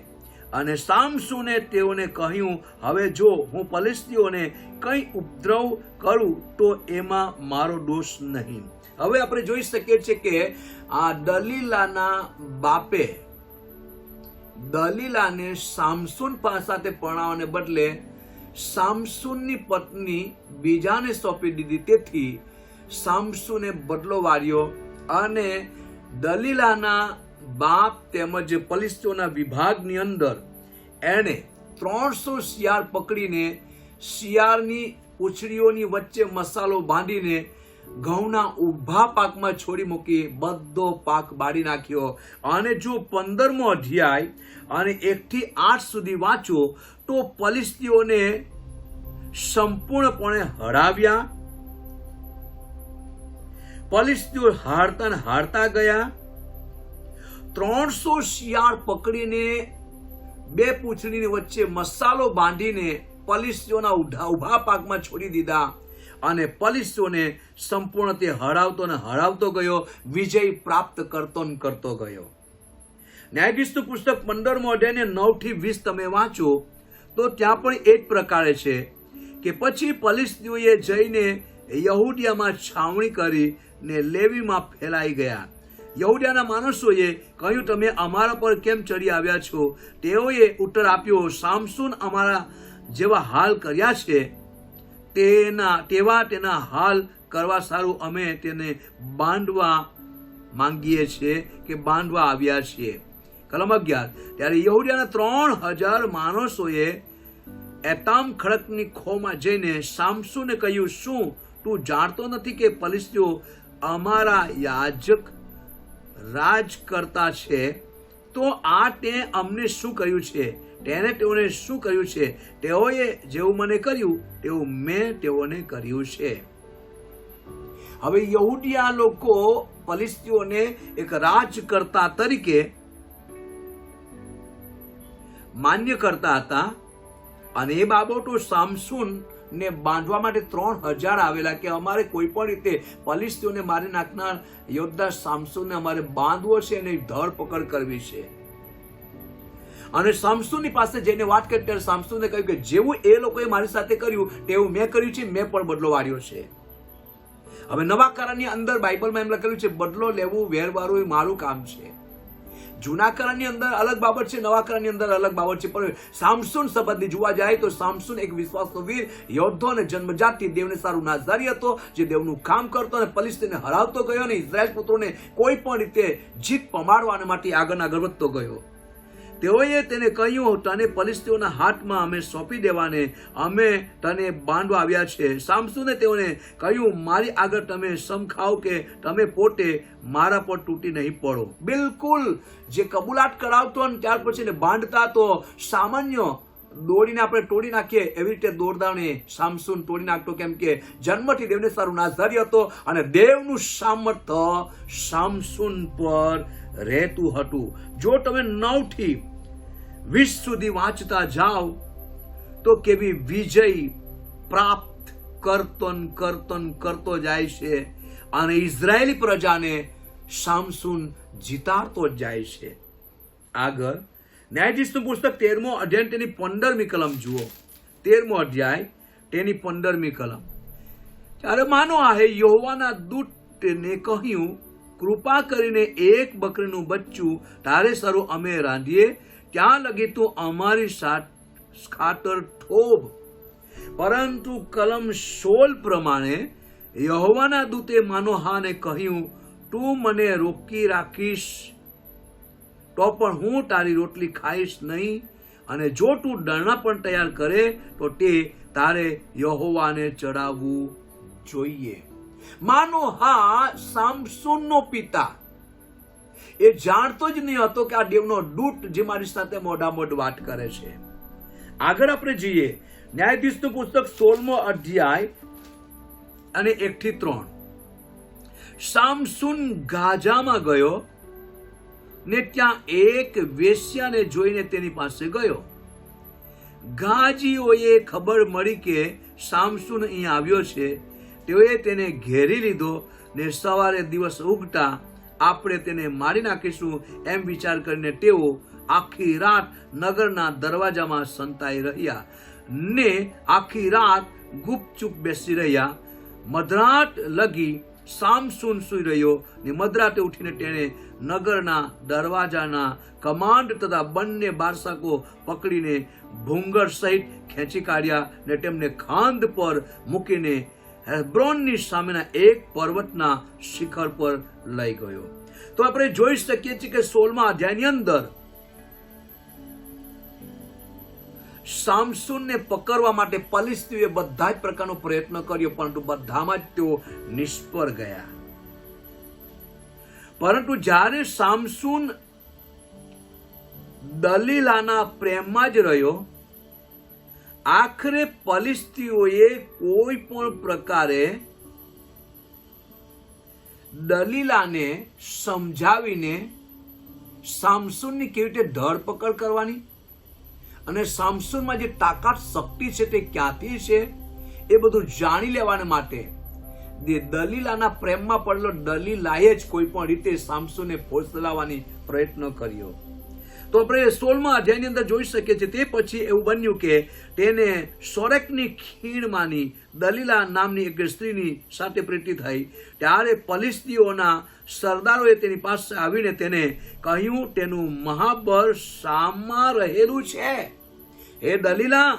અને સામસૂને તેઓને કહ્યું, હવે જો હું ફલિસ્તીઓને કંઈ ઉપદ્રવ કરું તો એમાં મારો દોષ નહીં. હવે આપણે જોઈ શકીએ છીએ કે આ દલીલાના બાપે દલીલાને સામસૂન સાથે પરણાવવાને બદલે સામસૂનની પત્ની બીજાને સોંપી દીધી. તેથી સામસૂને બદલો વાર્યો અને દલીલાના બાપ તેમજ ફલિસ્તીઓના વિભાગની અંદર એણે 300 શિયાળ પકડીને શિયાળની પૂંછડીઓની વચ્ચે મસાલો બાંધીને ઘઉંના ઊભા પાકમાં છોડી મૂકી બધો પાક બાળી નાખ્યો. અને જો 15મો અધ્યાય અને 1 થી 8 સુધી વાંચો તો ફલિસ્તીઓને સંપૂર્ણપણે હરાવ્યા. ફલિસ્તીઓ હારતા ગયા. 300 શિયાળ પકડીને 2 પૂંછડીની વચ્ચે મસાલો બાંધીને ફલિસ્તીઓના ઊભા પાકમાં છોડી દીધા અને ફલિસ્તીઓને સંપૂર્ણ તે હરાવતો ગયો, વિજય પ્રાપ્ત કરતો ગયો. ન્યાયાધીશનું પુસ્તક 15મો અધ્યાય 9 થી 20 તમે વાંચો તો ત્યાં પણ એ જ પ્રકારે છે કે પછી ફલિસ્તીઓએ જઈને યહૂદિયામાં છાવણી કરી ને લેવીમાં ફેલાઈ ગયા. યહૂદિયાના માણસોએ કહ્યું, તમે અમારા પર કેમ ચડી આવ્યા છો? તેઓએ ઉત્તર આપ્યો, સામસૂન અમારા જેવા હાલ કર્યા છે તેના હાલ કરવા સારું અમે તેને બાંધવા માંગીએ છીએ કે બાંધવા આવ્યા છીએ. કલમ 11. ત્યારે યહૂદિયાના 3000 માણસોએ એતામ ખડકની ખોમાં જઈને સામસૂને કહ્યું, શું તું જાણતો નથી કે ફલિસ્તીઓ અમારા યાજક રાજ કરતા છે? તો આ તે અમને શું કર્યું છે? તેઓને શું કર્યું છે? તેઓએ જેવું મને કર્યું તેવું મેં તેઓને કર્યું છે. હવે યહૂદિયા લોકો ફલિસ્તીઓને એક રાજકર્તા તરીકે માન્ય કરતા હતા અને એ બાબતો સામસૂન ને બાંધવા માટે 3000 આવેલા કે અમારે કોઈ પણ રીતે ફલિસ્તીઓને મારી નાખનાર યોદ્ધા સામસૂનને અમારે બાંધવો છે અને ધરપકડ કરવી છે. અને સામસૂનની પાસે જઈને વાત કરી ત્યારે સામસૂને કહ્યું કે જેવું એ લોકોએ મારી સાથે કર્યું તેવું મેં કર્યું છે, મેં પણ બદલો વાળ્યો છે. હવે નવા કરારની અંદર બાઇબલમાં એમ લખેલું છે, બદલો લેવું વેરવાળું એ મારું કામ છે. જૂના કરારની અંદર અલગ બાબત છે, નવા કરારની અંદર અલગ બાબત છે. પણ સામસૂન સંબંધી જોવા જાય તો સામસૂન એક વિશ્વાસનો વીર યોદ્ધો અને જન્મજાતથી દેવને સારું નાઝારી હતો, જે દેવનું કામ કરતો અને ફલિસ્તીને હરાવતો ગયો અને ઇઝરાયલ પુત્રોને કોઈ પણ રીતે જીત પમાડવા માટે આગળ વધતો ગયો. તેઓએ તેને કહ્યું, તને ફલિસ્તીઓના હાથમાં અમે સોંપી દેવાને અમે તને બાંધવા આવ્યા છે. સામસૂને તેઓને કહ્યું, મારી આગળ તમે સમ ખાઓ કે તમે પોતે મારા પર તૂટી નહીં પડો. બિલકુલ જે કબૂલાત કરાવતો અને ત્યાર પછી બાંધતા તો સામાન્ય દોડીને આપણે તોડી નાખીએ એવી રીતે દોરદાને સામસૂન તોડી નાખતો, કેમ કે જન્મથી દેવને સારું નાઝારી હતો અને દેવનું સામર્થ્ય સામસૂન પર રહેતું હતું. જો તમે 9 થી 20 સુધી વાંચતા જાઓ તો કેવી વિજય પ્રાપ્ત કરતો જાય છે અને ઇઝરાયેલી પ્રજાને સામસૂન જીતાડતો જાય છે. આગળ ન્યાયાધીશનું પુસ્તક 13મો અધ્યાય તેની 15મી કલમ જુઓ. 13મો અધ્યાય તેની 15મી કલમ. ત્યારે માનો આહે યહોવાના દૂતને કહ્યું, કૃપા કરીને એક બકરીનું બચ્ચું તારે સારું અમે રાંધીએ, ત્યાં લગી તું અમારી ખાતર થોભ. પરંતુ કલમ 16 પ્રમાણે યહોવાના દૂતે માનોહાને કહ્યું, તું મને રોકી રાખીશ તો પણ હું તારી રોટલી ખાઈશ નહીં, અને જો તું દળણા પણ તૈયાર કરે તો તે તારે યહોવાને ચડાવવું જોઈએ. માનો હા સામસોનનો પિતા એ જાણતો જ નહીં હતો કે આ દેવનો દૂત જે મારી સાથે મોઢામોઢ વાત કરે છે. આગળ આપણે જઈએ, ન્યાયાધીશનું પુસ્તક 16મો અધ્યાય અને 1 થી 3. સામસુન ગાજામાં ગયો ને ત્યાં એક વેશ્યાને જોઈને તેની પાસે ગયો. ગાજીઓએ ખબર મળી કે સામસુન અહીં આવ્યો છે. તેઓએ તેને ઘેરી લીધો ને સવારે દિવસ ઉગતા આપણે તેને મારી નાખીશું એમ વિચાર કરીને તેઓ આખી રાત નગરના દરવાજામાં સંતાઈ રહ્યા ને આખી રાત ગુપચુપ બેસી રહ્યા. મધરાત લગી સામસુન સૂઈ રહ્યો ને મધરાતે ઉઠીને તેણે નગરના દરવાજાના કમાન્ડ તથા બંને બારસાકો પકડીને ભૂંગળ સહિત ખેંચી કાઢ્યા ને તેમને ખાંદ પર મૂકીને હેબ્રોનની સામેના એક પર્વતના શિખર પર લઈ ગયો. તો આપણે જોઈ શકીએ છીએ કે 16મા અધ્યાયની અંદર સામસુનને પકડવા માટે ફલિસ્તીઓએ બધા જ પ્રકારનો પ્રયત્ન કર્યો, પરંતુ બધામાં જ તેઓ નિષ્ફળ ગયા. પરંતુ જ્યારે સામસુન દલીલાના પ્રેમમાં જ રહ્યો, આખરે ફલિસ્તીઓએ કોઈ પણ પ્રકારે દલીલાને સમજાવીને સામસુનની કેવી રીતે ધરપકડ કરવાની અને સામસુનમાં જે તાકાત શક્તિ છે તે ક્યાંથી છે એ બધું જાણી લેવાને માટે દલીલાના પ્રેમમાં પડેલો દલીલાએ જ કોઈ પણ રીતે સામસુનને ફોસલાવવાની પ્રયત્ન કર્યો. તો આપણે 16મા અધ્યાયની અંદર જોઈ શકીએ છીએ. તે પછી એવું બન્યું કે તેને સોરેકની ખીણમાંની દલીલા નામની એક સ્ત્રીની સાથે પ્રીતિ થઈ. ત્યારે ફલિસ્તીઓના સરદારોએ તેની પાસે આવીને તેને કહ્યું, તેનું મહાબળ શામાં રહેલું છે હે દલીલા,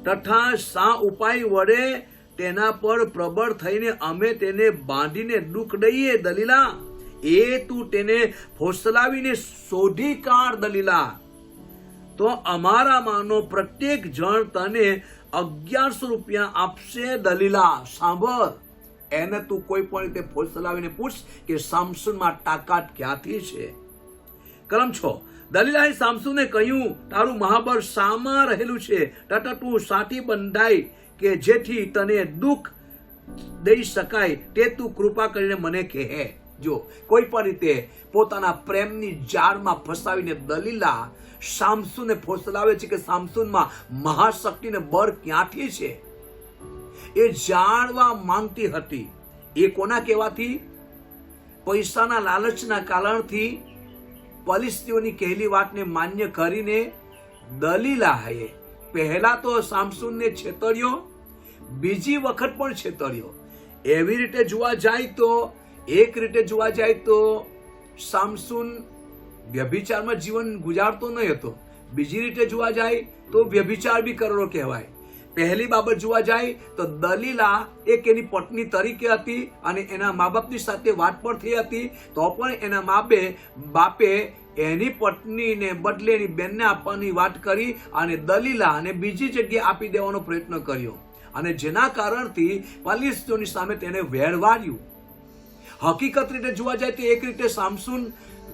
તથા શા ઉપાય વડે તેના પર પ્રબળ થઈને અમે તેને બાંધીને દુઃખ દઈએ દલીલા? એ તું તેને ફોસલાવીને શોધી કાઢ દલીલા, તો અમારામાંનો પ્રત્યેક જણ તને 1100 રૂપિયા આપશે દલીલા. સાંભળ, એને તું કોઈ પણ રીતે ફોસલાવીને પૂછ કે સામસુનમાં તાકાત ક્યાંથી છે. કલમ 6. દલીલાએ સામસુને કહ્યું, તારું મહાબળ શામાં રહેલું છે, તથા તું સાથી બંધાય કે જેથી તને દુઃખ દઈ શકાય તે તું કૃપા કરીને મને કહે. જો કોઈ પણ રીતે પોતાના પ્રેમની જાળમાં ફસાવીને દલીલા સામસુને ફોસલાવે છે કે સામસુનમાં મહાશક્તિને બળ ક્યાંથી છે એ જાણવા માંગતી હતી. એ કોના કહેવાથી? પૈસાના લાલચના કારણથી ફલિસ્તીઓની કહેલી વાતને માન્ય કરીને દલીલાએ પહેલા તો સામસુનને છેતર્યો, બીજી વખત પણ છેતર્યો. એવી રીતે જોવા જાય તો એક રીતે જોવા જાય તો સામસુન વ્યભિચારમાં જીવન ગુજારતો નહીં હતો. બીજી રીતે જોવા જાય તો વ્યભિચાર બી કરેલો કહેવાય. પહેલી બાબત જોવા જાય તો દલીલા એક એની પત્ની તરીકે હતી અને એના મા બાપની સાથે વાત પણ થઈ હતી, તો પણ એના બાપે એની પત્નીને બદલે એની બેનને આપવાની વાત કરી અને દલીલાને બીજી જગ્યાએ આપી દેવાનો પ્રયત્ન કર્યો, અને જેના કારણથી ફલિસ્તીઓની સામે તેને વેરવાર્યું. હકીકત રીતે જોવા જાય તો એક રીતે સામસુન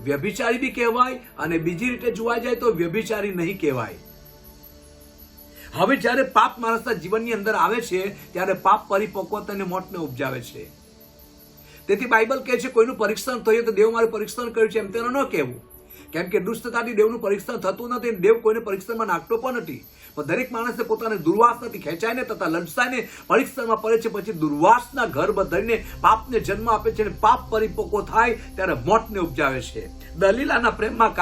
વ્યભિચારી બી કહેવાય અને બીજી રીતે જોવા જાય તો વ્યભિચારી નહીં કહેવાય. હવે જ્યારે પાપ માણસના જીવનની અંદર આવે છે ત્યારે પાપ પરિપક્વતા અને મોતને ઉપજાવે છે. તેથી બાઇબલ કહે છે કોઈનું પરીક્ષણ થયું તો દેવ મારું પરીક્ષણ કર્યું છે એમ તેનો ન કહેવું, કેમ કે દુષ્ટતાથી દેવનું પરીક્ષણ થતું નથી. દેવ કોઈને પરીક્ષણમાં નાખતો પણ નથી, પણ દરેક માણસને પોતાને દુર્વાસનાથી ખેંચાઈને તથા લલચાઈને પરીક્ષણમાં પડે છે. પછી દુર્વાસના ગર્ભ ધરીને પાપને જન્મ આપે છે અને પાપ પરિપક્વ થાય ત્યારે મોતને ઉપજાવે છે. દલીલાના પ્રેમમાં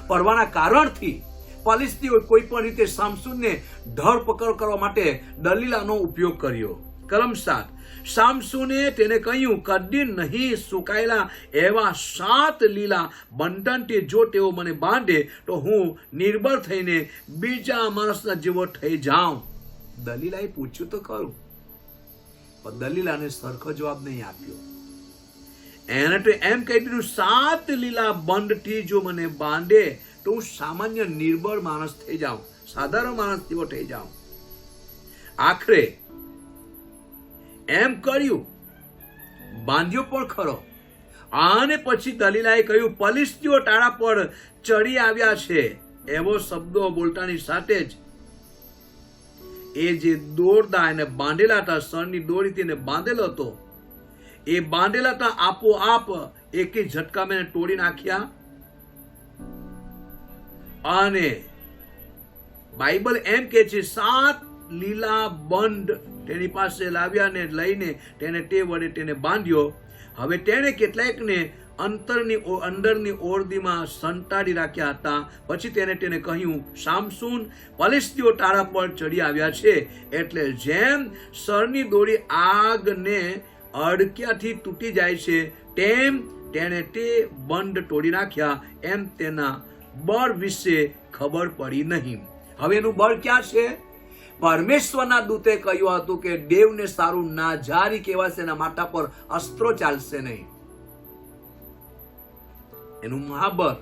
પડવાના કારણથી ફલિસ્તીઓએ કોઈ પણ રીતે સામસુનને ધરપકડ કરવા માટે દલીલાનો ઉપયોગ કર્યો. કલમ 7. સામસુને તેને કહ્યું, કદી નહીં સુકાયેલા એવા 7 લીલા બંધનથી જો તેઓ મને બાંધે તો હું નિર્બળ થઈને બીજા માણસના જેવો થઈ જાઉં. દલીલાએ પૂછ્યું તો ખરું, પણ દલીલાને સરખો જવાબ નહીં આપ્યો. એને તો એમ કહી દીધું, 7 લીલા બંધથી જો મને બાંધે તો હું સામાન્ય નિર્બળ માણસ થઈ જાઉં, સાધારણ માણસ જેવો થઈ જાઉં. આખરે એમ કર્યું બાંધ્યો પણ ખરો. અને પછી દલીલાએ કહ્યું, ફલિસ્તીઓ તારા પર ચડી આવ્યા છે. એવો શબ્દો બોલતાની સાથે જ એ જે દોરડા એને બાંધેલા હતા, સણની દોરીથી એને બાંધેલો હતો, એ બાંધેલા હતા, આપોઆપ એક ઝટકામાં એને તોડી નાખ્યા. અને બાઇબલ એમ કે છે 7 લીલા બંધ તેની પાસે લાવ્યા ને લઈને તેને તે વડે તેને બાંધ્યો. હવે તેણે કેટલાકને અંદરની ઓરડીમાં સંતાડી રાખ્યા હતા. પછી તેને કહ્યું, સામસૂન, ફલિસ્તીઓ તારા પર ચડી આવ્યા છે. એટલે જેમ સરની દોરી આગને અડક્યાથી તૂટી જાય છે, તેમ તેણે તે બંધ તોડી નાખ્યા. એમ તેના બળ વિશે ખબર પડી નહીં. હવે એનું બળ ક્યાં છે? પરમેશ્વરના દૂતે કહ્યું હતું કે દેવને સારું નાજારી કહેવાશે, એના માથા પર અસ્ત્રો ચાલશે નહીં. એનું મહાબળ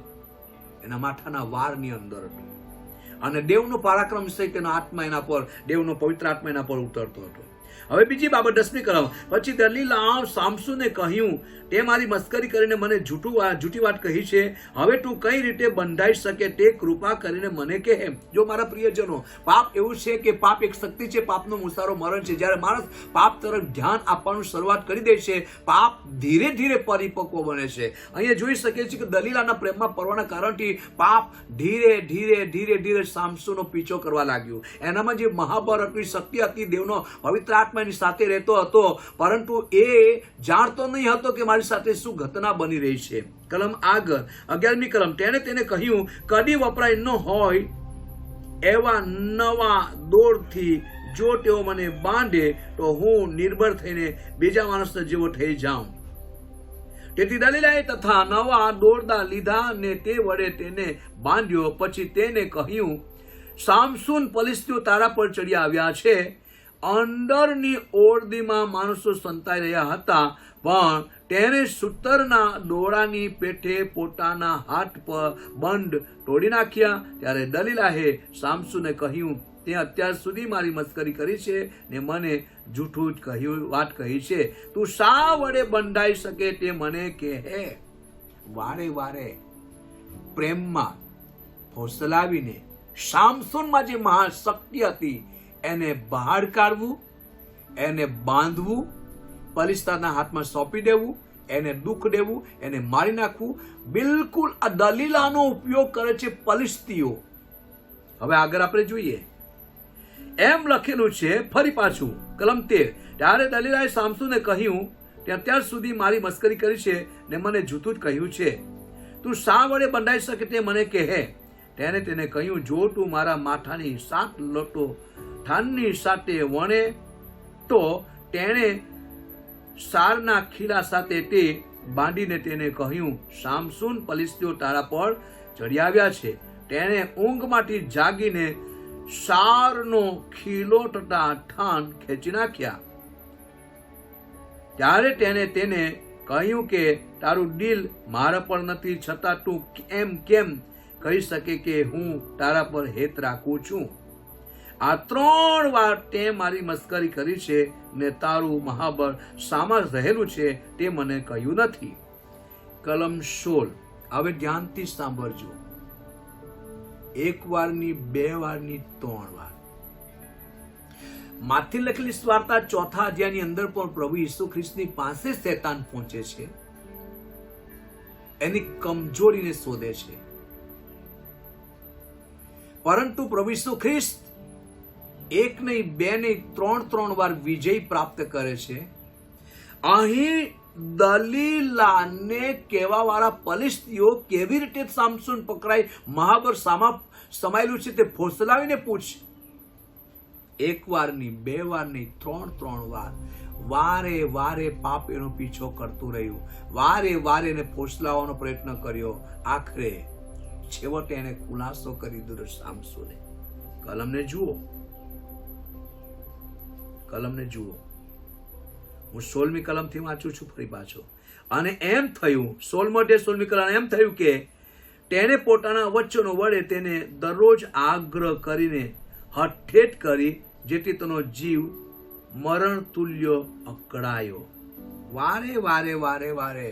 એના માથાના વારની અંદર હતું. અને દેવનો પરાક્રમ સહિત એનો આત્મા એના પર, દેવનો પવિત્ર આત્મા એના પર ઉતરતો હતો. હવે બીજી બાબત 10મી કલમ. પછી દલીલા સામસૂને કહ્યું, તે મારી મસ્કરી કરીને મને જૂઠી વાત કહી છે. હવે તું કઈ રીતે બંધાઈ શકે તે કૃપા કરીને મને કહે. જો મારા પ્રિયજનો, પાપ એવું છે કે પાપ એક શક્તિ છે, પાપનો મુસારો મરણ છે. જ્યારે માણસ પાપ તરફ ધ્યાન આપવાનું શરૂઆત કરી દે છે, પાપ ધીરે ધીરે પરિપક્વ બને છે. અહીંયા જોઈ શકીએ છીએ કે દલીલાના પ્રેમમાં પડવાના કારણથી પાપ ધીરે ધીરે ધીરે ધીરે સામસૂનો પીછો કરવા લાગ્યું. એનામાં જે મહાબળ હતી, શક્તિ હતી, દેવનો પવિત્ર આત્મા એની સાથે રહેતો હતો, પરંતુ એ જાણતો નહીં હતો કે મારી સાથે શું ઘટના બની રહી છે. કલમ આગળ 11મી કલમ. તેને કહ્યું, કદી વપરાય ન હોય એવા નવા દોરથી જો તેઓ મને બાંધે તો હું નિર્ભર થઈને બીજા માણસ જેવો થઈ જાઉં. તેથી દલીલાએ તથા નવા દોરડા લીધા ને તે વડે તેને બાંધ્યો. પછી તેને કહ્યું, સામસૂન, ફલિસ્તીઓ તારા પર ચડી આવ્યા છે. અંદરની ઓરડીમાં માણસો સંતાઈ રહ્યા હતા, પણ તેને સૂતરના દોરાની પેઠે પોતાના હાથ પર બંધ તોડી નાખ્યા. ત્યારે દલીલાએ સામસૂને કહ્યું, તે અત્યાર સુધી મારી મસ્કરી કરી છે ને મને જૂઠું જ વાત કહી છે. તું શા વડે બંધાઈ શકે તે મને કહે. વારે વારે પ્રેમમાં ફોસલાવીને સામસૂનમાં જે મહાશક્તિ હતી એને બહાર કાઢવું, એને બાંધવું, ફલિસ્તીના હાથમાં સોંપી દેવું, એને દુઃખ દેવું, એને મારી નાખવું. બિલકુલ આ દલીલાનો ઉપયોગ કરે છે ફલિસ્તીઓ. હવે આગળ આપણે જોઈએ, એમ લખેલું છે ફરી પાછું કલમ 13. ત્યારે દલીલાએ સામસૂને કહ્યું, તે અત્યાર સુધી મારી મસ્કરી કરી છે ને મને જૂઠું જ કહ્યું છે. તું શા વડે બંધાઈ શકે તે મને કહે. તેને કહ્યું, જો તું મારા માથાની 7 લટો થાનની સાથે વણે તો તેણે સારના ખીલા સાથે તે બાંધીને તેને કહ્યું, સામસૂન, ફલિસ્તીઓ તારા પર ચડી આવ્યા છે. તેણે ઊંઘમાંથી જાગીને સારનો ખીલો તથા થાન ખેંચી નાખ્યા. ત્યારે તેને કહ્યું કે તારું દિલ મારા પર નથી, છતાં તું કેમ કહી શકે કે હું તારા પર હેત રાખું છું. આ 3 વાર તે મારી મસ્કરી કરી છે ને તારું મહાબળ સામા રહેલું છે તે મને કહ્યું નથી. કલમ 16. હવે ધ્યાનથી સાંભળજો. 1 વારની, 2 વારની, 3 વાર. માથી લખેલી સુવાર્તા 4થા અધ્યાયની અંદર પણ પ્રભુ ઈસુ ખ્રિસ્તની પાસે શેતાન પહોંચે છે, એની કમજોરીને શોધે છે. પરંતુ પ્રભુ ઈસુ ખ્રિસ્ત 1 નહીં, 2 નહીં, 3 વાર વિજય પ્રાપ્ત કરે છે. અહીં દલીલાને કહેવા વાળા ફલિસ્તીઓ કેવી રીતે સામસૂન પકડાય, મહાબળ સામા સમાયેલું છે તે ફોસલાવીને પૂછ. 1 વાર નહીં, 2 વાર નહીં, 3 વાર વારે વારે પાપ એનો પીછો કરતું રહ્યું. વારે વારે એને ફોસલાવવાનો પ્રયત્ન કર્યો. આખરે છેવટે એને ખુલાસો કરી દીધો સામસૂને. કલમને જુઓ. હું 16મી કલમથી વાંચું છું ફરી પાછો. અને એમ થયું, 16મી કલમ, એમ થયું કે તેને પોતાના વચનો વડે તેને દરરોજ આગ્રહ કરીને હઠેટ કરી, જેથી તેનો જીવ મરણ તુલ્ય અકળાયો. વારે વારે વારે વારે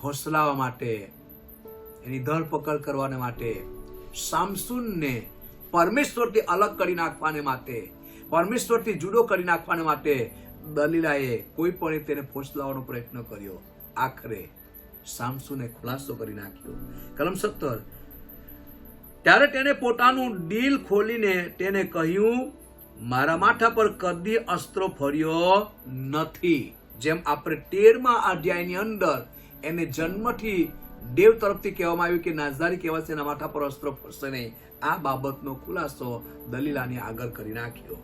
ફોસલાવા માટે, એની ધરપકડ કરવાને માટે, સામસૂનને પરમેશ્વરથી અલગ કરી નાખવાને માટે, પરમેશ્વરથી જુદો કરી નાખવાને માટે દલીલાએ કોઈ પણ તેને ફોસલાવાનો પ્રયત્ન કર્યો. આખરે સામસૂને ખુલાસો કરી નાખ્યો. કલમ 17. ત્યારે તેને પોતાનું દિલ ખોલીને તેને કહ્યું, મારા માથા પર કદી અસ્ત્ર ફર્યો નથી. જેમ આપણે 13મા અધ્યાયની અંદર એને જન્મથી દેવ તરફથી કહેવામાં આવ્યું કે નાઝદારી કહેવાશે, એના માથા પર અસ્ત્ર ફરશે નહીં. આ બાબતનો ખુલાસો દલીલાની આગળ કરી નાખ્યો.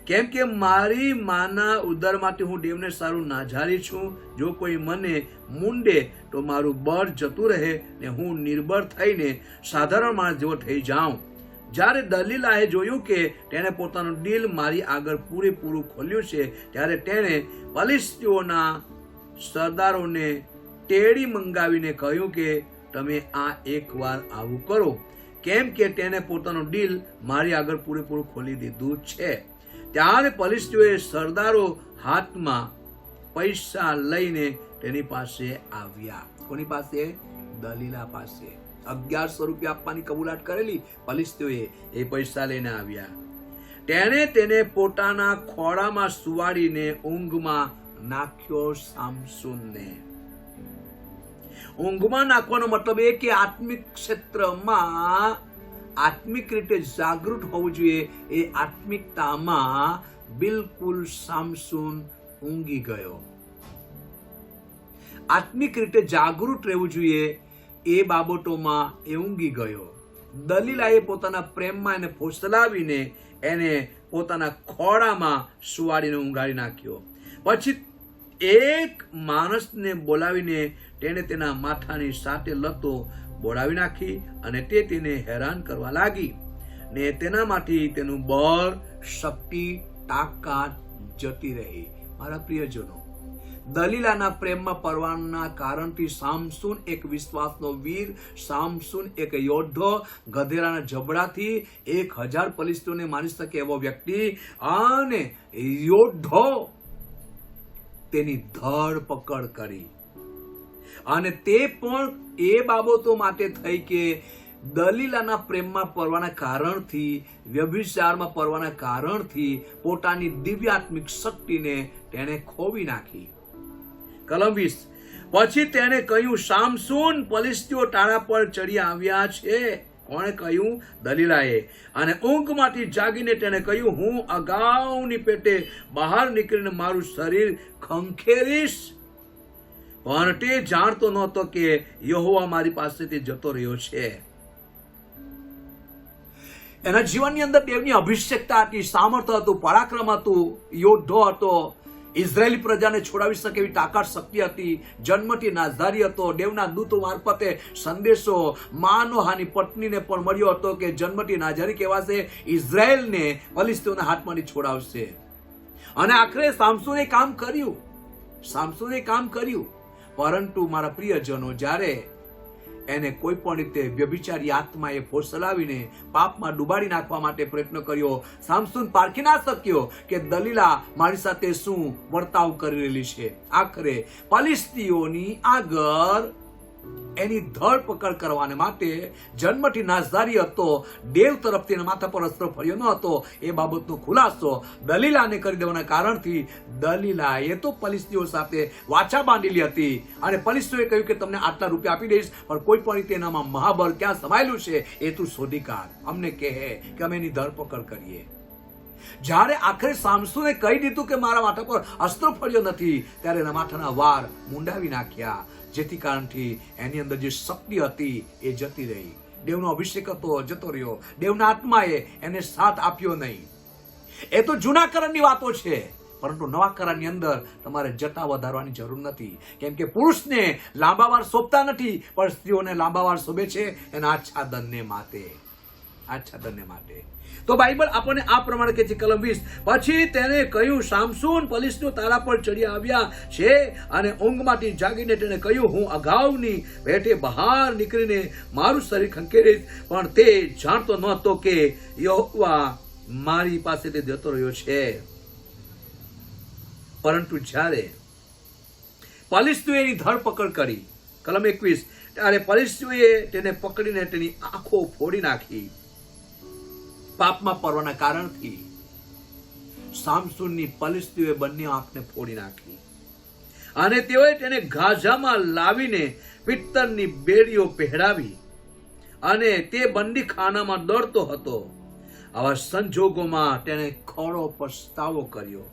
કેમ કે મારી માના ઉદરમાંથી હું દેવને સારું નાઝારી છું. જો કોઈ મને મૂંડે તો મારું બળ જતું રહે ને હું નિર્બળ થઈને સાધારણ માણસ જેવો થઈ જાઉં. જ્યારે દલીલાએ જોયું કે તેણે પોતાનું દિલ મારી આગળ પૂરેપૂરું ખોલ્યું છે, ત્યારે તેણે ફલિસ્તીઓના સરદારોને તેડી મંગાવીને કહ્યું કે તમે આ એકવાર આવું કરો, કેમ કે તેને પોતાનું દિલ મારી આગળ પૂરેપૂરું ખોલી દીધું છે. ત્યારે ફલિસ્તીઓએ સરદારો હાથમાં પૈસા લઈને તેની પાસે આવ્યા. કોની પાસે? દલીલા પાસે. 1100 રૂપિયા આપવાની કબૂલાત કરેલી ફલિસ્તીઓએ, એ પૈસા લઈને આવ્યા. તેણે તેને પોતાના ખોળામાં સુવાડીને ઊંઘમાં નાખ્યો. સામસૂનને ઊંઘમાં નાખવાનો મતલબ એ કે આત્મિક ક્ષેત્રમાં આત્મિક રીતે જાગૃત હોવું જોઈએ. એ આત્મિકતામાં બિલકુલ સામસૂન ઊંઘી ગયો. આત્મિક રીતે જાગૃત રહેવું જોઈએ એ બાબતોમાં એ ઊંઘી ગયો. દલીલાએ પોતાના પ્રેમમાં એને ફોસલાવીને એને પોતાના ખોળામાં સુવાડીને ઊંઘાડી નાખ્યો. પછી એક માણસને બોલાવીને તેણે તેના માથાની સાથે લતો બોડાવી નાખી અને તે તેને હેરાન કરવા લાગી ને તેનામાંથી તેનું બળ, શક્તિ, તાકાત જતી રહી. મારા પ્રિયજનો, દલીલાના પ્રેમમાં પડવાના કારણથી સામસૂન એક વિશ્વાસનો વીર, સામસૂન એક યોદ્ધો, ગધેડાના જબડાથી 1000 ફલિસ્તીઓને મારી શકે એવો વ્યક્તિ અને યોદ્ધો તેની ધરપકડ કરી. અને તે પણ એ બાબતો માટે થઈ કે દલીલાના પ્રેમમાં પડવાના કારણથી, વ્યભિચારમાં પડવાના કારણથી પોતાની દિવ્યાત્મિક શક્તિને તેણે ખોવી નાખી. કલમ 20. પછી તેણે કહ્યું, સામસૂન, ફલિસ્તીઓ તારા પર ચડી આવ્યા છે. કોણે કહ્યું? દલીલાએ. અને ઊંઘમાંથી જાગીને તેણે કહ્યું, હું અગાઉની પેટે બહાર નીકળીને મારું શરીર ખંખેરીશ. પણ તે જાણતો નહોતો કે યહોવા મારી પાસેથી જતો રહ્યો છે. એના જીવનની અંદર દેવની અભિષેકતા હતી, સામર્થ્ય હતું, પરાક્રમ હતું, યોદ્ધો હતો, ઇઝરાયેલી પ્રજાને છોડાવી શકે એવી તાકાત, શક્તિ હતી, જન્મથી નાઝદારી હતો. દેવના દૂતો મારફતે સંદેશો માનોહાની પત્નીને પણ મળ્યો હતો કે જન્મથી નાઝારી કહેવાશે, ઇઝરાયેલને ફલિસ્તીઓના હાથમાંથી છોડાવશે. અને આખરે સામસૂને કામ કર્યું. સામસૂને કામ કર્યું. પરંતુ મારા પ્રિયજનો, જ્યારે એને કોઈ પણ રીતે વ્યભિચારી આત્માએ ફોસલાવીને પાપમાં ડૂબાડી નાખવા માટે પ્રયત્ન કર્યો, સામસૂન પારખી ના શક્યો કે દલીલા મારી સાથે શું વર્તાવ કરી રહેલી છે. આખરે ફલિસ્તીઓની આગળ એની ધરપકડ કરવાને માટે, જન્મથી નાઝદારી હતો, દેવ તરફથી માથા પર અસ્ત્ર ફર્યો ન હતો, એ બાબતનો ખુલાસો દલીલાને કરી દેવાના કારણથી દલીલાએ તો ફલિસ્તીઓ સાથે વાચા બાંધેલી હતી અને ફલિસ્તીઓએ કહ્યું કે તમને આટલા રૂપિયા આપી દઈશ, પણ કોઈ પણ રીતે એનામાં મહાબળ ક્યાં સમાયેલું છે એ તું શોધી કાઢ, અમને કહે કે અમે એની ધરપકડ કરીએ. જ્યારે આખરે સામસૂને કહી દીધું કે મારા માથા પર અસ્ત્ર ફર્યો નથી, ત્યારે એના માથાના વાર મુંડાવી નાખ્યા, જેથી કારણથી એની અંદર જે શક્તિ હતી એ જતી રહી. દેવનો અભિષેક હતો, જતો રહ્યો. દેવના આત્માએ એને સાથ આપ્યો નહીં. એ તો જૂના કરારની વાતો છે, પરંતુ નવા કરારની અંદર તમારે જટા વધારવાની જરૂર નથી. કેમ કે પુરુષને લાંબા વાર સોંપતા નથી, પણ સ્ત્રીઓને લાંબા વાર શોભે છે એના આચ્છાદનને માટે. આચ્છાદનને માટે. તો બાઇબલ આપણને આ પ્રમાણે કહે છે. કલમ 20. પછી તેને કહ્યું, સામસૂન, ફલિસ્તીઓ તારા પર ચડી આવ્યા છે. અને ઊંઘમાંથી જાગીને તેને કહ્યું, હું અગાઉની પેટે બહાર નીકળીને મારું શરીર ખંખેરીશ. પણ તે જાણતો નહોતો કે યહોવા મારી પાસેથી જતો રહ્યો છે. પરંતુ જ્યારે ફલિસ્તીઓએ એની ધરપકડ કરી, કલમ 21, ત્યારે ફલિસ્તીઓએ તેને પકડીને તેની આંખો ફોડી નાખી. પાપમાં પડવાના કારણથી સામસૂનની ફલિસ્તીઓએ બંને આંખને ફોડી નાખી અને તેઓએ તેને ગાઝામાં લાવીને પિત્તળની બેડીઓ પહેરાવી અને તે બંદીખાનામાં દોડતો હતો. આવા સંજોગોમાં તેને ખરો પસ્તાવો કર્યો,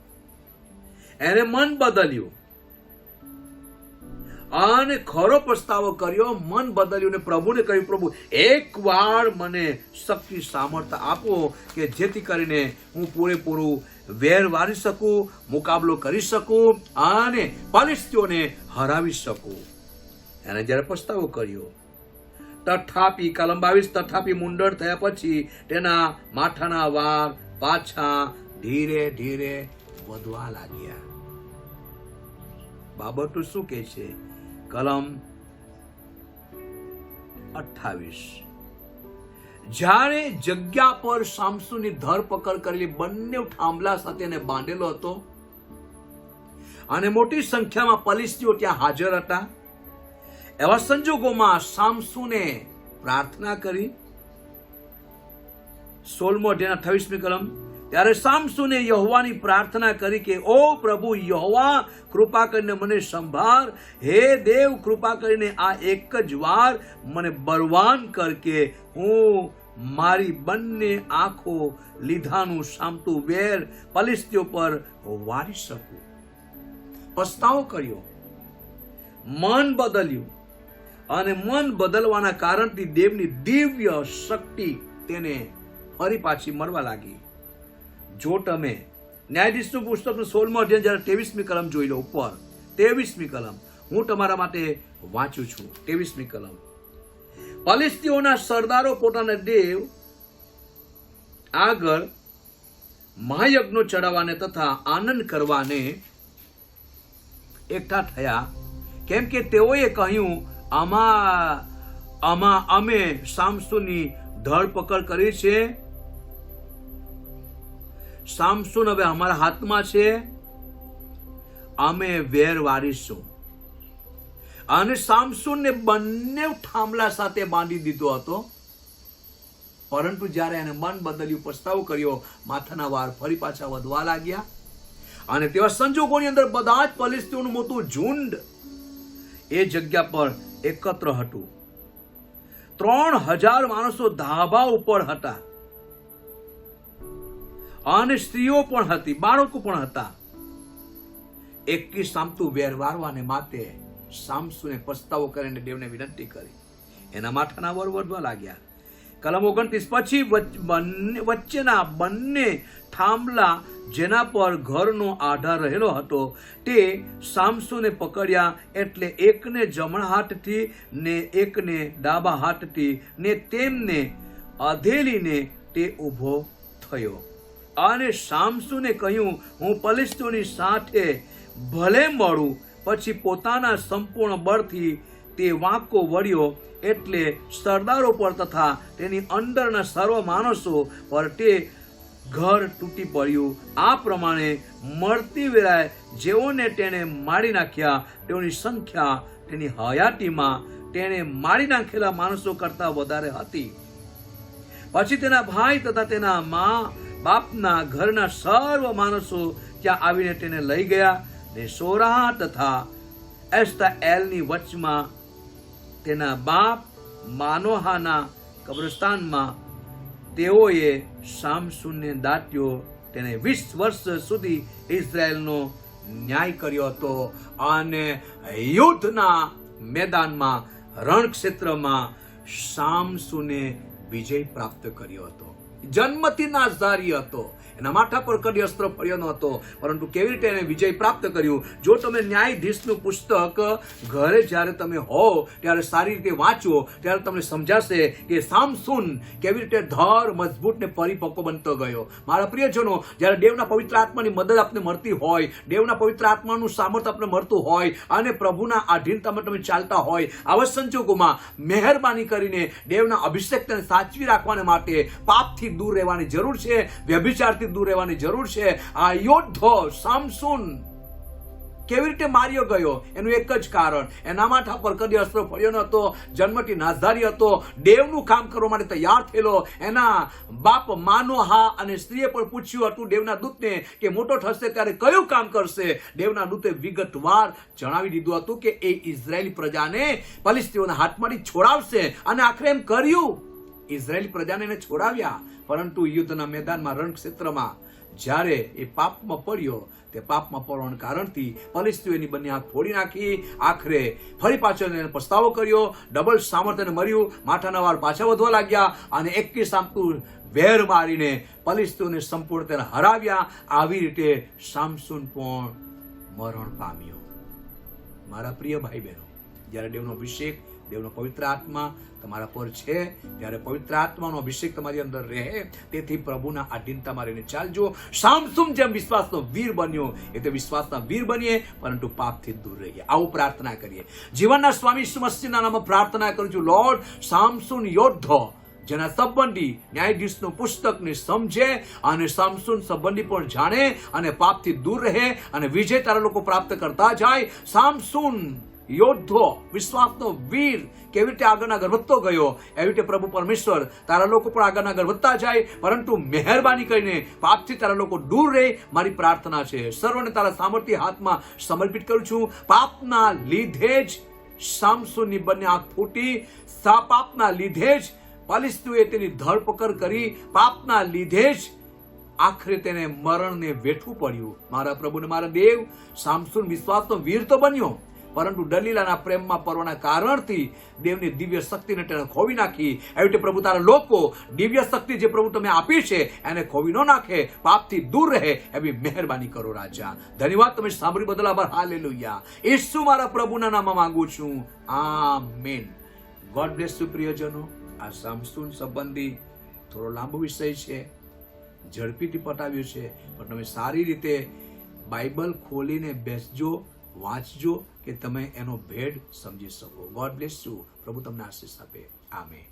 એને મન બદલ્યું અને ખરો પસ્તાવો કર્યો, મન બદલ્યું ને પ્રભુને કહ્યું, પ્રભુ એકવાર મને શક્તિ સામર્થ્ય આપો કે જેથી કરીને હું પૂરેપૂરું વેર વારી શકું, મુકાબલો કરી શકું અને ફલિસ્તીઓને હરાવી શકું. એને જ્યારે પસ્તાવો કર્યો, તથાપી કલમ 22, તથાપી મુંડન થયા પછી તેના માથાના વાળ પાછા ધીરે ધીરે વધવા લાગ્યા. બાબતો શું કહે છે? કલમ 28, જ્યારે જગ્યા પર સામસૂનની ધરપકડ કરેલી બંને થાંભલા સાથે એને બાંધેલો હતો અને મોટી સંખ્યામાં ફલિસ્તીઓ ત્યાં હાજર હતા. એવા સંજોગોમાં સામસૂને પ્રાર્થના કરી. 16મો અધ્યાયના 28મી કલમ, ત્યારે સામસૂને યહોવાની પ્રાર્થના કરી કે ઓ પ્રભુ યહોવા, કૃપા કરીને મને સંભાળ. હે દેવ, કૃપા કરીને આ એક જ વાર મને બળવાન કર કે હું મારી બંને આંખો લીધાનું સામતું વેર ફલિસ્તીઓ પર વારી શકું. પસ્તાવો કર્યો, મન બદલ્યું અને મન બદલવાના કારણથી દેવની દિવ્ય શક્તિ તેને ફરી પાછી મળવા લાગી. જો તમે ન્યાયાધીશનું પુસ્તકનું 16મો અધ્યાય જ્યારે 23મી કલમ જોઈ લો, ઉપર 23મી કલમ હું તમારા માટે વાંચું છું. 23મી કલમ, ફલિસ્તીઓના સરદારો પોતાના દેવ આગળ મહાયજ્ઞો ચડાવવાને તથા આનંદ કરવાને એકઠા થયા, કેમ કે તેઓએ કહ્યું, અમે સામસૂનની ધરપકડ કરી છે, સામસૂન હવે અમારા હાથમાં છે, અમે વેર વારીશું. અને સામસૂનને બંને થાંભલા સાથે બાંધી દીધો હતો. પરંતુ જ્યારે એને મન બદલ્યું, પસ્તાવો કર્યો, માથાના વાળ ફરી પાછા વધવા લાગ્યા અને તેવા સંજોગોની અંદર બધા જ ફલિસ્તીઓનું મોટું ઝુંડ એ જગ્યા પર એકત્ર હતું. 3000 માણસો ધાબા ઉપર હતા અને સ્ત્રીઓ પણ હતી, બાળકો પણ હતા. એકી સામતું વેર વારવાને માટે સામસૂને પસ્તાવો કરીને દેવને વિનંતી કરી. એના માથાના વાળ વધવા લાગ્યા. કલમ 29, પછી વચ્ચેના બંને થાંભલા જેના પર ઘરનો આધાર રહેલો હતો તે સામસૂને પકડ્યા, એટલે એકને જમણા હાથથી ને એકને ડાબા હાથથી ને તેમને અધેલીને તે ઊભો થયો. અને સામસૂને કહ્યું, હું ફલિસ્તીઓની સાથે ભલે મળું. પછી પોતાના સંપૂર્ણ બળથી તે વાંકો વળ્યો, એટલે સરદારો પર તથા તેની અંદરના સર્વ માણસો પર તે ઘર તૂટી પડ્યું. આ પ્રમાણે મળતી વેળાએ જેઓને તેણે મારી નાખ્યા તેઓની સંખ્યા તેની હયાતીમાં તેણે મારી નાખેલા માણસો કરતા વધારે હતી. પછી તેના ભાઈ તથા તેના મા બાપના ઘરના સર્વ માણસો ત્યાં આવીને તેને લઈ ગયા ને સોરાહ તથા એસ્તાએલની વચમાં તેના બાપ માનોહાના કબ્રસ્તાનમાં તેઓએ સામસૂનને દાટ્યો. તેને 20 વર્ષ સુધી ઇઝરાયલનો ન્યાય કર્યો હતો અને યુદ્ધના મેદાનમાં, રણક્ષેત્રમાં સામસૂને વિજય પ્રાપ્ત કર્યો હતો. જન્મથી નાસધારી હતો, એના માથા પર કદી અસ્ત્ર પડ્યો ન હતો, પરંતુ કેવી રીતે એને વિજય પ્રાપ્ત કર્યું. જો તમે ન્યાયાધીશનું પુસ્તક ઘરે જ્યારે તમે હો ત્યારે સારી રીતે વાંચો ત્યારે તમને સમજાશે કે સામસૂન કેવી રીતે ધર મજબૂત ને પરિપક્વ બનતો ગયો. મારા પ્રિયજનો, જ્યારે દેવના પવિત્ર આત્માની મદદ આપને મળતી હોય, દેવના પવિત્ર આત્માનું સામર્થ્ય આપને મળતું હોય અને પ્રભુના આધીનતામાં તમે ચાલતા હોય, આવા સંજોગોમાં મહેરબાની કરીને દેવના અભિષેકને સાચવી રાખવાને માટે પાપથી દૂર રહેવાની જરૂર છે, વ્યભિચારથી દૂર રહેવાની જરૂર છે. આ યોદ્ધો સામસૂન કેવી રીતે માર્યો ગયો? એનું એક જ કારણ, એના માથા પર કદી અસ્ત્ર પડ્યો નહોતો, જન્મથી નાઝારી હતો, દેવનું કામ કરવા માટે તૈયાર થયેલો. એના બાપ માનો હા, અને સ્ત્રીએ પણ પૂછ્યું હતું દેવના દૂતને કે મોટો થશે ત્યારે કયું કામ કરશે. દેવના દૂતે વિગતવાર જણાવી દીધું હતું કે એ ઇઝરાયેલી પ્રજાને ફલિસ્તીઓના હાથમાંથી છોડાવશે, અને આખરે એમ કર્યું. ઇઝરાયેલી પ્રજાને એને છોડાવ્યા, પરંતુ યુદ્ધના મેદાનમાં, રણક્ષેત્રમાં જ્યારે એ પાપમાં પડ્યો, તે પાપમાં પડવાના કારણથી ફલિસ્તીઓની બંને આંખ ફોડી નાખી. આખરે ફરી પાછો એને પસ્તાવો કર્યો, ડબલ સામર્થ્યને મર્યું, માથાના વાળ પાછા વધવા લાગ્યા, અને 21 સામતું વેર મારીને ફલિસ્તીઓને સંપૂર્ણ હરાવ્યા. આવી રીતે સામસૂન પણ મરણ પામ્યો. મારા પ્રિય ભાઈ બહેનો, જ્યારે દેવનો અભિષેક, દેવનો પવિત્ર આત્મા તમારા પર છે, ત્યારે પવિત્ર આત્માનો અભિષેક તમારી અંદર રહે. તેથી પ્રભુના આધીનતામાં રહીને ચાલજો. સામસૂન જેમ વિશ્વાસનો વીર બન્યો, એ તો વિશ્વાસના વીર બનીએ, પરંતુ પાપથી દૂર રહીએ. આવું પ્રાર્થના કરીએ. જીવનના સ્વામી ઈસુ મસીહના નામમાં પ્રાર્થના કરું છું. લોર્ડ, સામસૂન યોદ્ધો જેના સંબંધી ન્યાયાધીશનું પુસ્તકને સમજે, અને સામસૂન સંબંધી પણ જાણે, અને પાપથી દૂર રહે, અને વિજય તારા લોકો પ્રાપ્ત કરતા જાય. સામસૂન યોદ્ધો, વિશ્વાસનો વીર કેવી રીતે આગળના આગળ વધતો ગયો, એવી રીતે પ્રભુ પરમેશ્વર તારા લોકો પણ આગળના આગળ વધતા જાય, પરંતુ મહેરબાની કરીને પાપથી તારા લોકો દૂર રહે. મારી પ્રાર્થના છે. સર્વને તારા સામર્થ્ય હાથમાં સમર્પિત કરું છું. પાપના લીધે જ સામસૂનની બંને આંખ ફૂટી, પાપના લીધે જ ફલિસ્તીઓએ તેની ધરપકડ કરી, પાપના લીધે જ આખરે તેને મરણને વેઠવું પડ્યું. મારા પ્રભુને મારા દેવ, સામસૂન વિશ્વાસનો વીર તો બન્યો, પરંતુ દલીલાના પ્રેમમાં પડવાના કારણથી દેવની દિવ્ય શક્તિને તેને ખોવી નાખી. એવી રીતે પ્રભુ તારા લોકો દિવ્ય શક્તિ જે પ્રભુ તમે આપી છે એને ખોવી ન નાખે, પાપથી દૂર રહે, એવી મહેરબાની કરો રાજા. ધન્યવાદ, તમે સાંભળી બદલ આભાર. હાલેલુયા. ઈસુ મારા પ્રભુના નામમાં માંગુ છું. આમેન. ગોડ બ્લેસ યુ પ્રિયજનો. આ સામસૂન સંબંધી થોડો લાંબો વિષય છે, ઝડપીથી પટાવ્યો છે, પણ તમે સારી રીતે બાઇબલ ખોલીને બેસજો, વાંચજો, કે તમે એનો ભેદ સમજી શકો. God bless you. પ્રભુ તમને આશીષ આપે. આમેન.